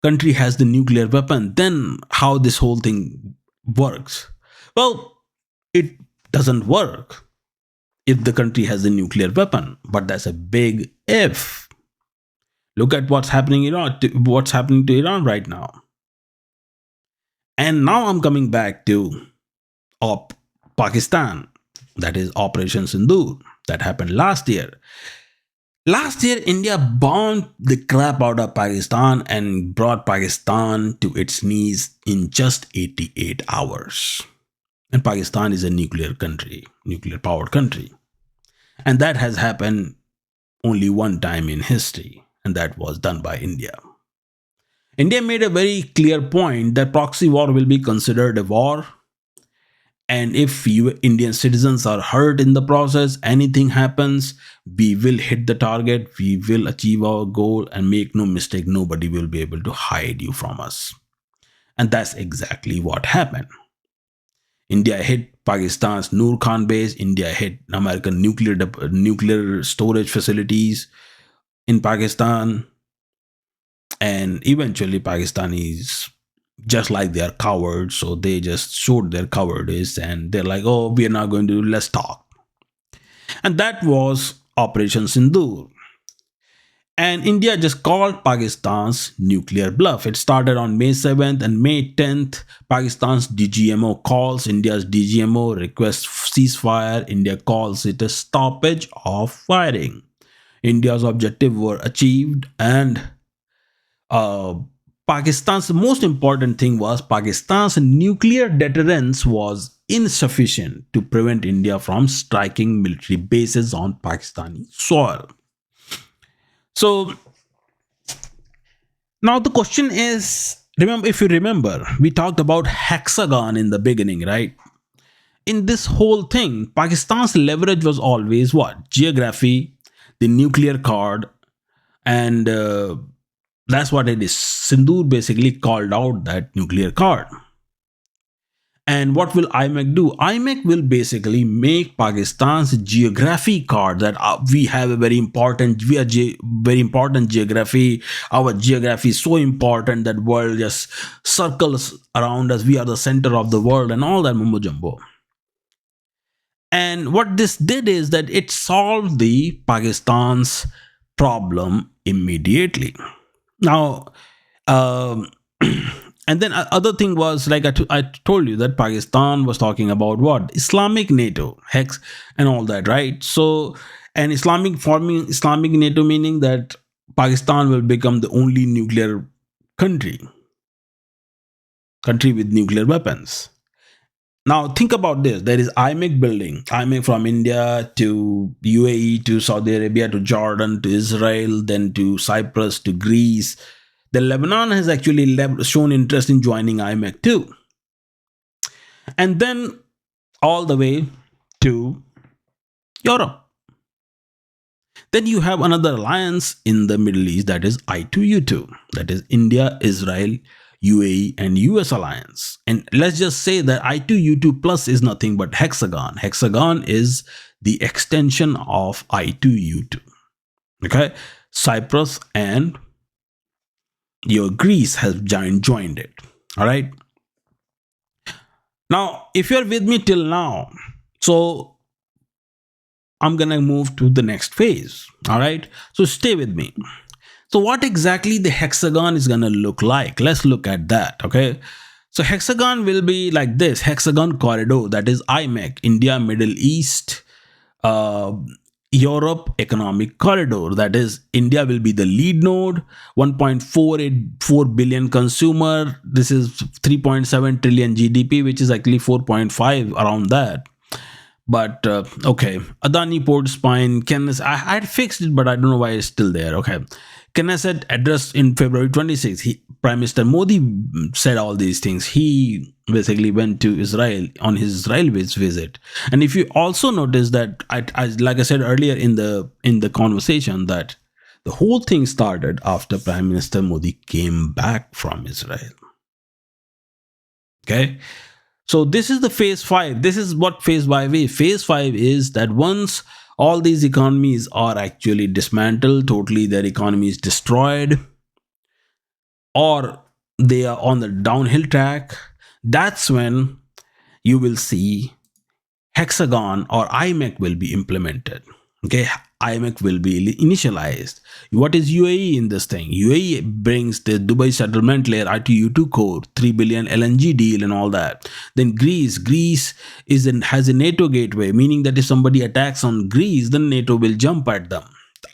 country has the nuclear weapon? Then how this whole thing works? Well, it doesn't work if the country has the nuclear weapon, but that's a big if. Look at what's happening to Iran right now. And now I'm coming back to Pakistan, that is Operation Sindoor, that happened last year. Last year, India bombed the crap out of Pakistan and brought Pakistan to its knees in just 88 hours. And Pakistan is a nuclear powered country. And that has happened only one time in history, and that was done by India. India made a very clear point that proxy war will be considered a war, and if you Indian citizens are hurt in the process, anything happens, we will hit the target, we will achieve our goal, and make no mistake, nobody will be able to hide you from us. And that's exactly what happened. India hit Pakistan's Noor Khan base. India hit American nuclear storage facilities in Pakistan, and eventually Pakistanis, just like they are cowards, so they just showed their cowardice and they're like, "Oh, we are not going to. Let's talk." And that was Operation Sindoor. And India just called Pakistan's nuclear bluff. It started on May 7th and May 10th. Pakistan's DGMO calls India's DGMO requests ceasefire. India calls it a stoppage of firing. India's objective were achieved, and uh, Pakistan's most important thing was Pakistan's nuclear deterrence was insufficient to prevent India from striking military bases on Pakistani soil. So now the question is, remember, if you remember, we talked about Hexagon in the beginning, right? In this whole thing, Pakistan's leverage was always what? Geography, the nuclear card, and that's what it is. Sindoor basically called out that nuclear card. And what will IMEC do? IMEC will basically make Pakistan's geography card that we have a very important, very important geography. Our geography is so important that world just circles around us. We are the center of the world and all that mumbo jumbo. And what this did is that it solved the Pakistan's problem immediately. Now, um, and then other thing was like I told you that Pakistan was talking about what Islamic NATO, hex, and all that, right? So, and Islamic forming Islamic NATO meaning that Pakistan will become the only nuclear country, country with nuclear weapons. Now think about this. There is IMEC building, IMEC from India to UAE to Saudi Arabia to Jordan to Israel, then to Cyprus to Greece. Then Lebanon has actually shown interest in joining IMEC too. And then all the way to Europe. Then you have another alliance in the Middle East, that is I2U2, that is India, Israel, UAE, and US alliance. And let's just say that I2U2 plus is nothing but Hexagon. Hexagon is the extension of I2U2. Okay, Cyprus and your Greece has joined it. All right. Now, if you're with me till now, so I'm gonna move to the next phase. All right. So stay with me. So what exactly the hexagon is gonna look like? Let's look at that. Okay. So hexagon will be like this: hexagon corridor, that is IMEC, India, Middle East, uh, Europe economic corridor, that is India will be the lead node, 1.484 billion consumer. This is 3.7 trillion GDP, which is actually 4.5 around that. But okay, Adani port spine, I had fixed it, but I don't know why it's still there. Okay, Knesset address in February 26th. Prime Minister Modi said all these things. He basically went to Israel on his Israel visit. And if you also notice that, like I said earlier in the conversation, that the whole thing started after Prime Minister Modi came back from Israel. Okay. So this is the phase 5. This is what phase 5 is. Phase 5 is that once all these economies are actually dismantled, totally their economy is destroyed, or they are on the downhill track, that's when you will see Hexagon or IMEC will be implemented. Okay, IMEC will be initialized. What is UAE in this thing? UAE brings the Dubai settlement layer, ITU2 core, 3 billion LNG deal and all that. Then Greece has a NATO gateway, meaning that if somebody attacks on Greece, then NATO will jump at them.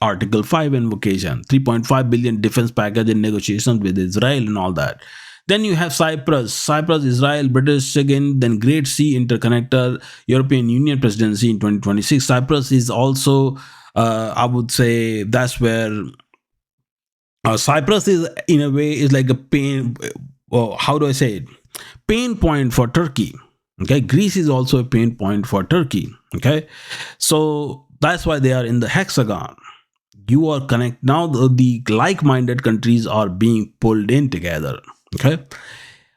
Article 5 invocation, 3.5 billion defense package in negotiations with Israel and all that. Then you have Cyprus, Israel, British again, then Great Sea Interconnector, European Union presidency in 2026. Cyprus is also, I would say, that's where Cyprus is in a way is like a pain. How do I say it? Pain point for Turkey. Okay, Greece is also a pain point for Turkey. Okay, so that's why they are in the hexagon. You are connect now. The like-minded countries are being pulled in together. Okay,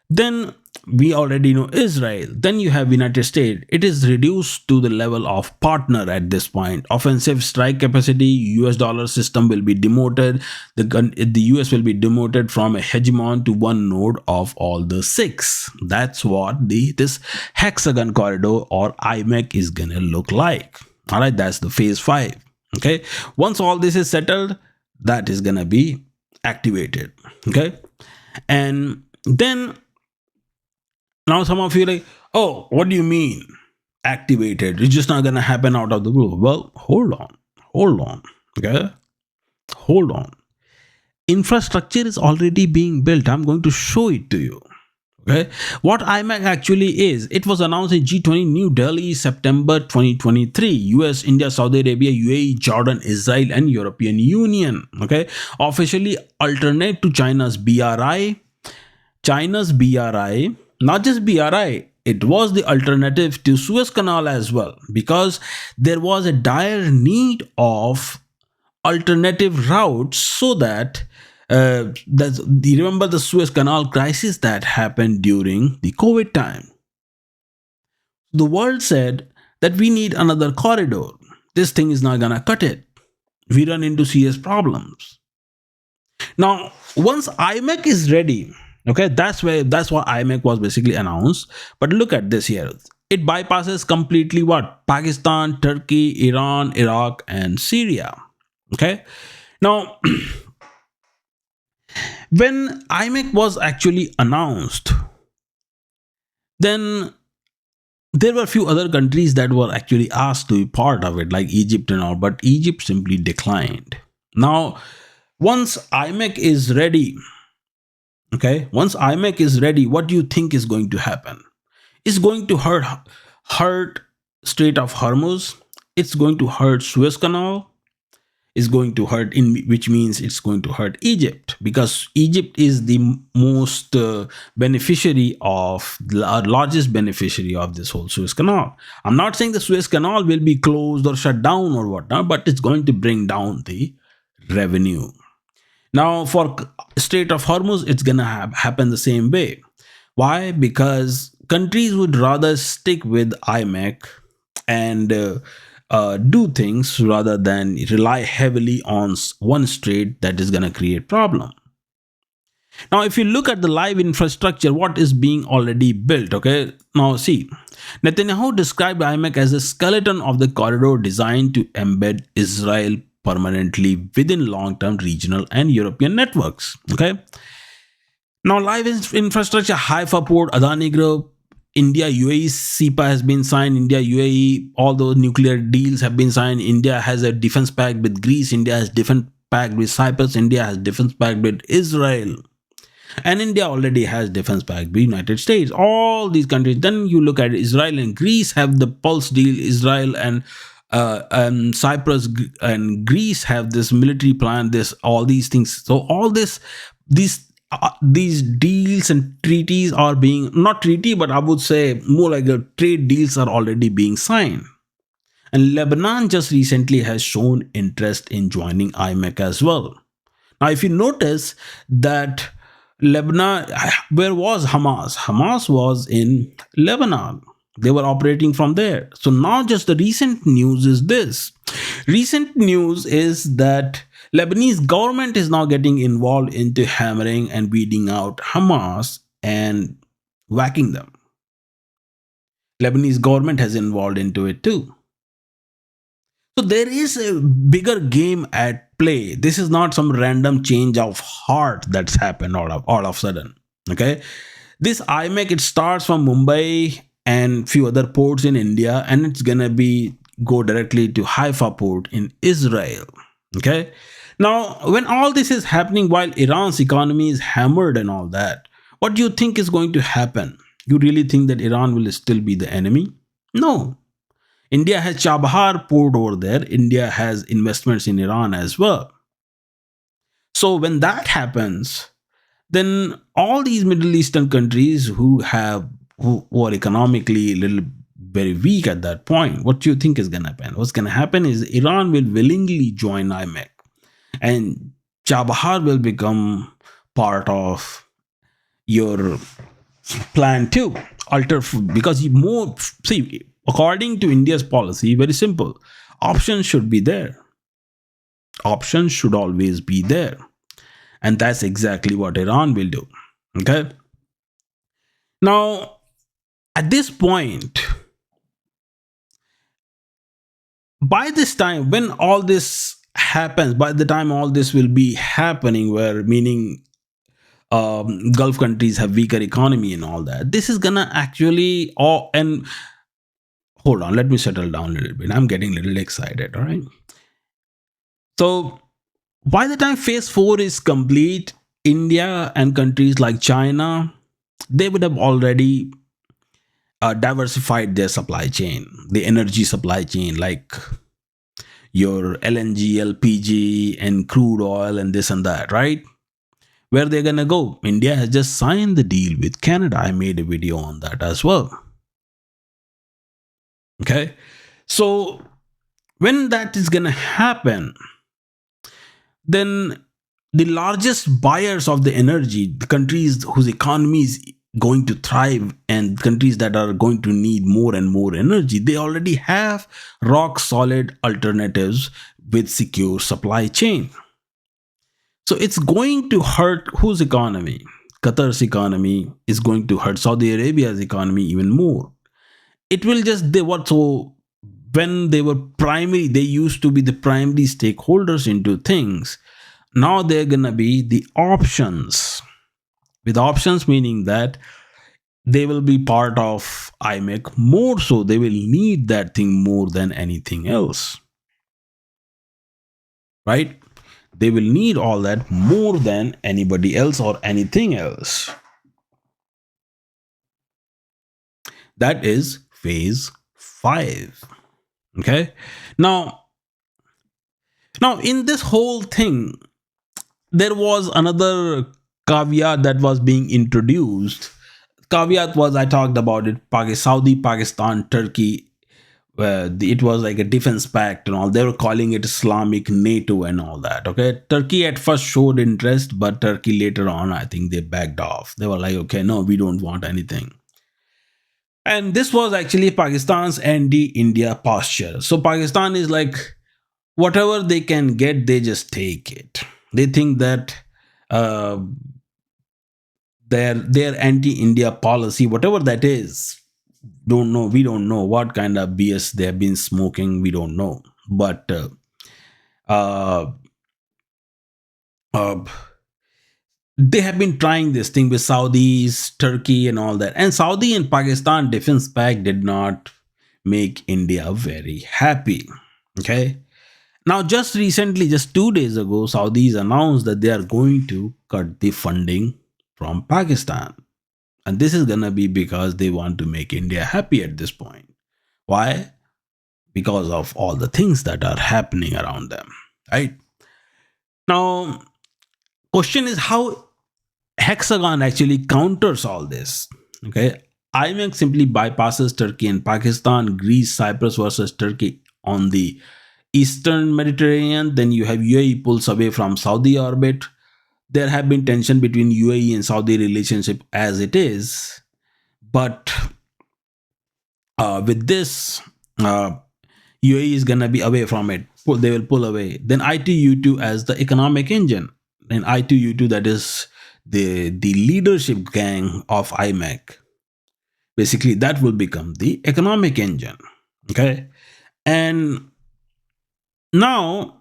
then we already know Israel. Then you have United States. It is reduced to the level of partner at this point. Offensive strike capacity, US dollar system will be demoted. The US will be demoted from a hegemon to one node of all the six. That's what this hexagon corridor or IMEC is gonna look like. All right, that's the phase 5. Okay, once all this is settled, that is gonna be activated. Okay, and then now some of you are like, oh, what do you mean activated? It's just not gonna happen out of the blue. Well, hold on, okay, hold on. Infrastructure is already being built. I'm going to show it to you. Okay, what IMEC actually is, it was announced in G20 New Delhi, September 2023. US, India, Saudi Arabia, UAE, Jordan, Israel, and European Union. Okay, officially alternate to China's BRI. China's BRI, not just BRI, it was the alternative to Suez Canal as well, because there was a dire need of alternative routes so that remember the Suez Canal crisis that happened during the COVID time. The world said that we need another corridor. This thing is not gonna cut it. We run into serious problems. Now, once IMEC is ready, okay, that's what IMEC was basically announced. But look at this here. It bypasses completely what? Pakistan, Turkey, Iran, Iraq, and Syria. Okay. Now, when IMEC was actually announced, then there were a few other countries that were actually asked to be part of it, like Egypt and all, but Egypt simply declined. Now, once IMEC is ready, okay, once IMEC is ready, what do you think is going to happen? It's going to hurt Strait of Hormuz. It's going to hurt Suez Canal. Is going to hurt, in which means it's going to hurt Egypt, because Egypt is the most beneficiary of largest beneficiary of this whole Suez Canal. I'm not saying the Suez Canal will be closed or shut down or whatnot, but it's going to bring down the revenue. Now, for Strait of Hormuz, it's gonna happen the same way. Why? Because countries would rather stick with IMEC and do things rather than rely heavily on one strait that is going to create problem. Now, if you look at the live infrastructure, what is being already built? Okay, now see, Netanyahu described IMEC as a skeleton of the corridor designed to embed Israel permanently within long-term regional and European networks. Okay, now live infrastructure, Haifa Port, Adani Group, India UAE CEPA has been signed. India UAE, all those nuclear deals have been signed. India has a defense pact with Greece. India has defense pact with Cyprus. India has defense pact with Israel, and India already has defense pact with United States. All these countries. Then you look at Israel and Greece have the Pulse deal. Israel and Cyprus and Greece have this military plan. This all these things. So all these deals and treaties are being, not treaty, but I would say more like a trade deals are already being signed. And Lebanon just recently has shown interest in joining IMEC as well. Now, if you notice that Lebanon, where was Hamas? Hamas was in Lebanon. They were operating from there. So now just the recent news is this. Recent news is that Lebanese government is now getting involved into hammering and weeding out Hamas and whacking them. Lebanese government has involved into it too. So there is a bigger game at play. This is not some random change of heart that's happened all of a sudden. Okay, this IMEC, it starts from Mumbai and few other ports in India, and it's gonna be go directly to Haifa port in Israel. Okay. Now, when all this is happening while Iran's economy is hammered and all that, What do you think is going to happen? You really think that Iran will still be the enemy? No. India has Chabahar port over there. India has investments in Iran as well. So when that happens, then all these Middle Eastern countries who are economically a little very weak at that point, what do you think is going to happen? What's going to happen is Iran will willingly join IMEC, and Chabahar will become part of your plan too. Alter because you more see, according to India's policy, very simple. Options should be there. Options should always be there, and that's exactly what Iran will do. Okay. Now, at this point, by this time, when all this happens, by the time all this will be happening, where meaning Gulf countries have weaker economy and all that, this is gonna actually. Oh, and hold on, let me settle down a little bit. I'm getting a little excited. All right. So by the time phase four is complete, India and countries like China, they would have already diversified their supply chain, the energy supply chain, like your LNG, LPG, and crude oil, and this and that, right? Where they're gonna go? India has just signed the deal with Canada. I made a video on that as well. Okay, so when that is gonna happen, then the largest buyers of the energy, the countries whose economy is going to thrive and countries that are going to need more and more energy, they already have rock solid alternatives with secure supply chain. So it's going to hurt whose economy? Qatar's economy is going to hurt Saudi Arabia's economy even more. It will just they what so when they were primary, they used to be the primary stakeholders into things. Now they're gonna be the options. With options meaning that they will be part of IMEC more so. They will need that thing more than anything else. Right? They will need all that more than anybody else or anything else. That is phase 5. Okay. Now in this whole thing, there was another caveat that was being introduced. Caveat was, I talked about it, Saudi, Pakistan, Turkey. It was like a defense pact and all. They were calling it Islamic NATO and all that. Okay, Turkey at first showed interest, but Turkey later on, I think they backed off. They were like, okay, no, we don't want anything. And this was actually Pakistan's anti-India posture. So Pakistan is like, whatever they can get, they just take it. They think that uh, their anti-India policy, whatever that is, don't know. We don't know what kind of BS they have been smoking. We don't know, but uh, uh, they have been trying this thing with Saudis, Turkey, and all that. And Saudi and Pakistan defense pact did not make India very happy. Okay. Now, just recently, just 2 days ago, Saudis announced that they are going to cut the funding from Pakistan. And this is going to be because they want to make India happy at this point. Why? Because of all the things that are happening around them. Right? Now, question is how Hexagon actually counters all this. Okay. IMEC simply bypasses Turkey and Pakistan, Greece, Cyprus versus Turkey on the Eastern Mediterranean. Then you have UAE pulls away from Saudi orbit. There have been tension between UAE and Saudi relationship as it is, but with this, UAE is gonna be away from it. They will pull away. Then ITU2 as the economic engine. Then ITU2, that is the leadership gang of IMEC. Basically, that will become the economic engine. Okay, and now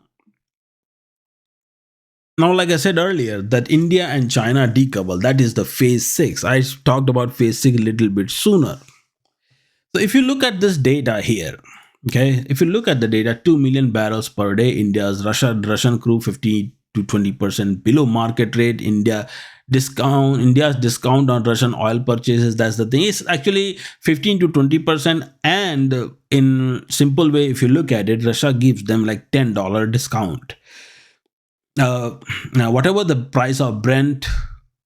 like I said earlier, that India and China decouple, that is the phase 6. I talked about phase 6 a little bit sooner. So if you look at this data here, okay, if you look at the data, 2 million barrels per day, India's Russian crude to 20% below market rate. India's discount on Russian oil purchases, that's the thing, it's actually 15 to 20%. And in simple way, if you look at it, Russia gives them like $10 discount. Now whatever the price of Brent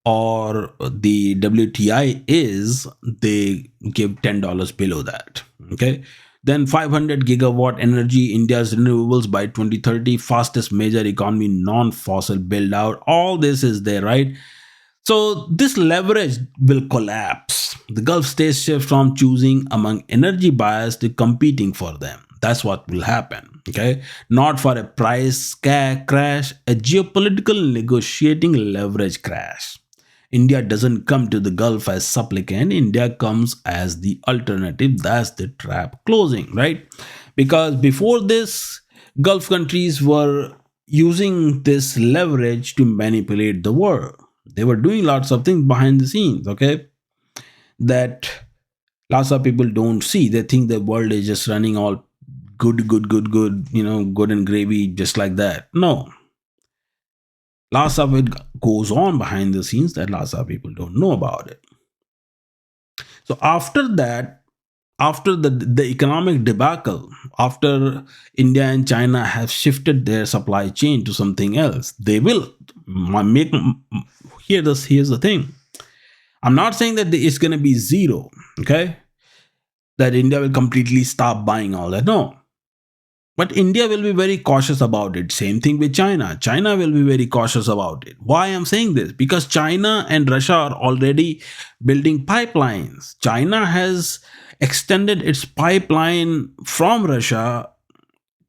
or the WTI is, they give $10 below that. Okay. Then 500 gigawatt energy, India's renewables by 2030, fastest major economy, non-fossil build out. All this is there, right? So this leverage will collapse. The Gulf states shift from choosing among energy buyers to competing for them. That's what will happen. Okay, not for a price crash, a geopolitical negotiating leverage crash. India doesn't come to the Gulf as supplicant. India comes as the alternative. That's the trap closing, right? Because before this, Gulf countries were using this leverage to manipulate the world. They were doing lots of things behind the scenes, okay? That lots of people don't see. They think the world is just running all good, good and gravy, just like that. No, lots of it goes on behind the scenes that lots of people don't know about it. So after that, after the economic debacle, after India and China have shifted their supply chain to something else, they will make. Here's the thing. I'm not saying that it's going to be zero, okay? That India will completely stop buying all that. No, but India will be very cautious about it. Same thing with China. China will be very cautious about it. Why I'm saying this? Because China and Russia are already building pipelines. China has extended its pipeline from Russia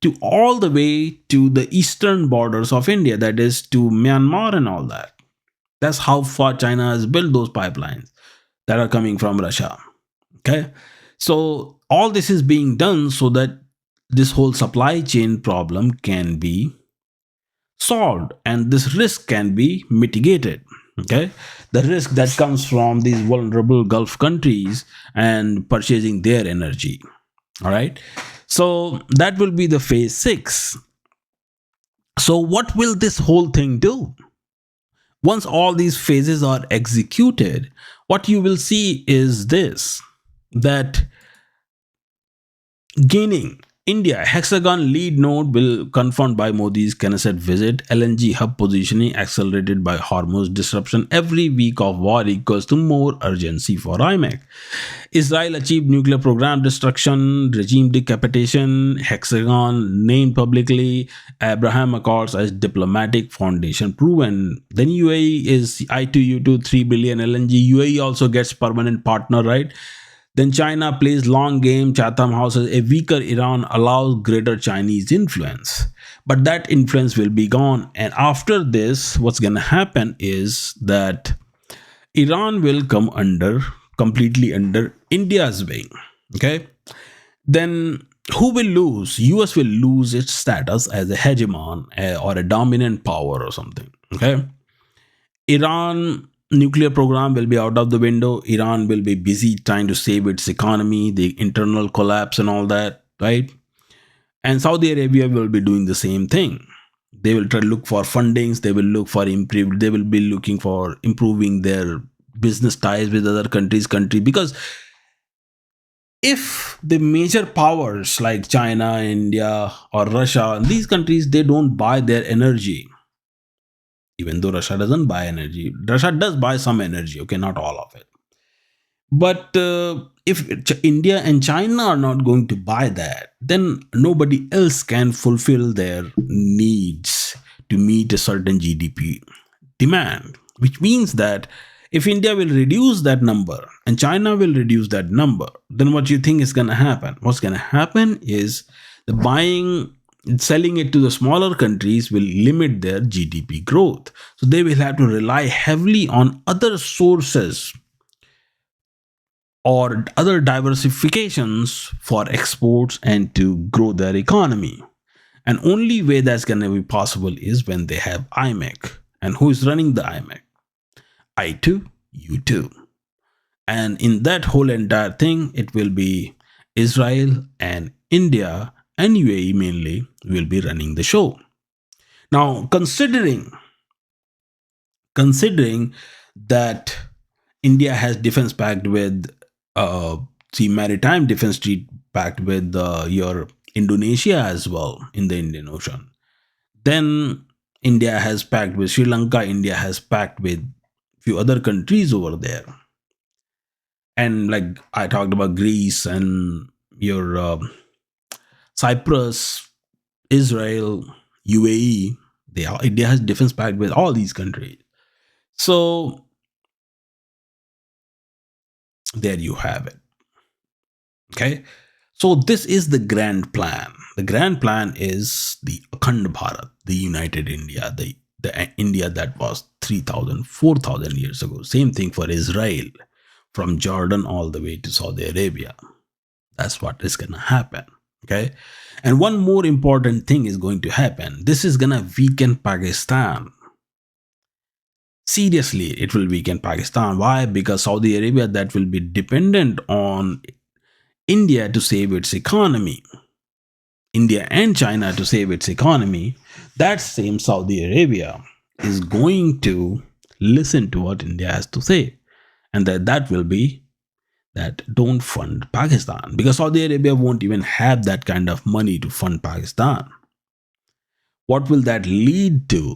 to all the way to the eastern borders of India, that is to Myanmar and all that. That's how far China has built those pipelines that are coming from Russia. Okay. So all this is being done so that this whole supply chain problem can be solved and this risk can be mitigated. Okay. The risk that comes from these vulnerable Gulf countries and purchasing their energy. All right. So that will be the phase 6. So what will this whole thing do? Once all these phases are executed, what you will see is this, that gaining India, Hexagon lead node will confirmed by Modi's Knesset visit. LNG hub positioning accelerated by Hormuz disruption. Every week of war equals to more urgency for IMEC. Israel achieved nuclear program destruction, regime decapitation. Hexagon named publicly. Abraham Accords as diplomatic foundation proven. Then UAE is I2U2 3 billion LNG. UAE also gets permanent partner, right? Then China plays long game. Chatham House says a weaker Iran allows greater Chinese influence. But that influence will be gone. And after this, what's going to happen is that Iran will come completely under India's wing. Okay. Then who will lose? US will lose its status as a hegemon or a dominant power or something. Okay. Iran nuclear program will be out of the window. Iran will be busy trying to save its economy, the internal collapse and all that, right? And Saudi Arabia will be doing the same thing. They will try to look for fundings. They will look for improve. They will be looking for improving their business ties with other countries. Because if the major powers like China, India, or Russia, these countries, they don't buy their energy. Even though Russia doesn't buy energy, Russia does buy some energy, okay, not all of it. But if India and China are not going to buy that, then nobody else can fulfill their needs to meet a certain GDP demand, which means that if India will reduce that number and China will reduce that number, then what you think is going to happen? What's going to happen is the selling it to the smaller countries will limit their GDP growth. So they will have to rely heavily on other sources or other diversifications for exports and to grow their economy. And only way that's going to be possible is when they have IMEC. And who is running the IMEC? I2U2. And in that whole entire thing, it will be Israel and India and UAE mainly will be running the show. Now, considering that India has defense pact with uh, the maritime defense treaty pact with your Indonesia as well in the Indian Ocean. Then India has pact with Sri Lanka. India has pact with few other countries over there. And like I talked about Greece and your Cyprus, Israel, UAE. India has defense pact with all these countries. So there you have it. Okay. So this is the grand plan. The grand plan is the Akhand Bharat, the United India, the India that was 3,000, 4,000 years ago. Same thing for Israel, from Jordan all the way to Saudi Arabia. That's what is going to happen. Okay. And one more important thing is going to happen. This is going to weaken Pakistan. Seriously, it will weaken Pakistan. Why? Because Saudi Arabia, that will be dependent on India to save its economy. India and China to save its economy. That same Saudi Arabia is going to listen to what India has to say. And that will be that don't fund Pakistan, because Saudi Arabia won't even have that kind of money to fund Pakistan. What will that lead to?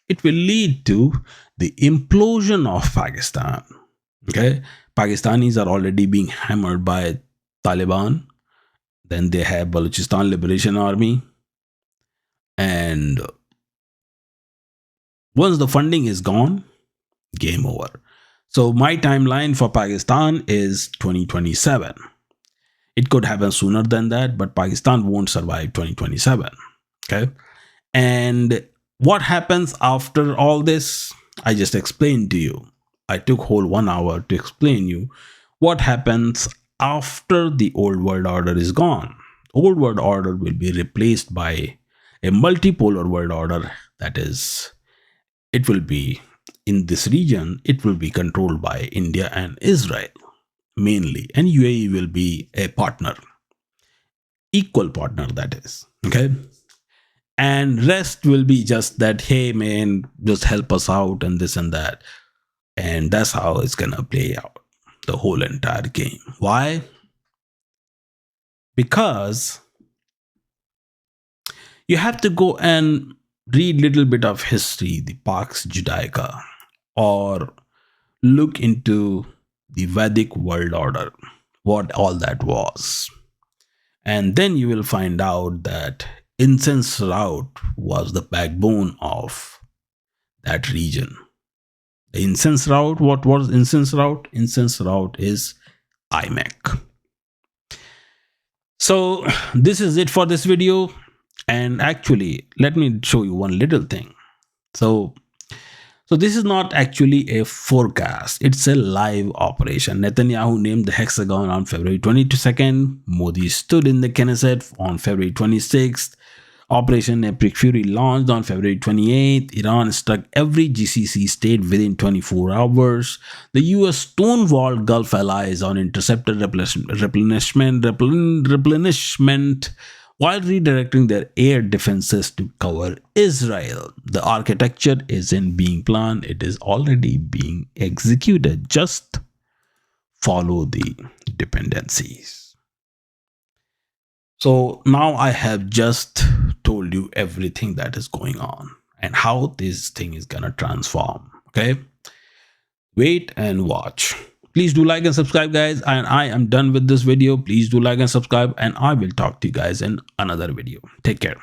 It will lead to the implosion of Pakistan. Okay, Pakistanis are already being hammered by Taliban. Then they have Balochistan Liberation Army, and once the funding is gone, game over. So my timeline for Pakistan is 2027. It could happen sooner than that, but Pakistan won't survive 2027. Okay. And what happens after all this? I just explained to you. I took whole 1 hour to explain you what happens after the old world order is gone. Old world order will be replaced by a multipolar world order. That is, it will be in this region, it will be controlled by India and Israel mainly, and UAE will be a partner, equal partner, that is. Okay. And rest will be just that, hey man, just help us out and this and that. And that's how it's gonna play out, the whole entire game. Why? Because you have to go and read little bit of history, the Pax Judaica, or look into the Vedic world order, what all that was. And then you will find out that incense route was the backbone of that region. The incense route, what was incense route? Incense route is IMEC. So this is it for this video. And actually, let me show you one little thing. So this is not actually a forecast. It's a live operation. Netanyahu named the Hexagon on February 22nd. Modi stood in the Knesset on February 26th. Operation Epic Fury launched on February 28th. Iran struck every GCC state within 24 hours. The US stonewalled Gulf allies on intercepted replenishment while redirecting their air defenses to cover Israel. The architecture isn't being planned, it is already being executed. Just follow the dependencies. So now I have just told you everything that is going on and how this thing is gonna transform. Okay, wait and watch. Please do like and subscribe, guys. And I am done with this video. Please do like and subscribe, and I will talk to you guys in another video. Take care.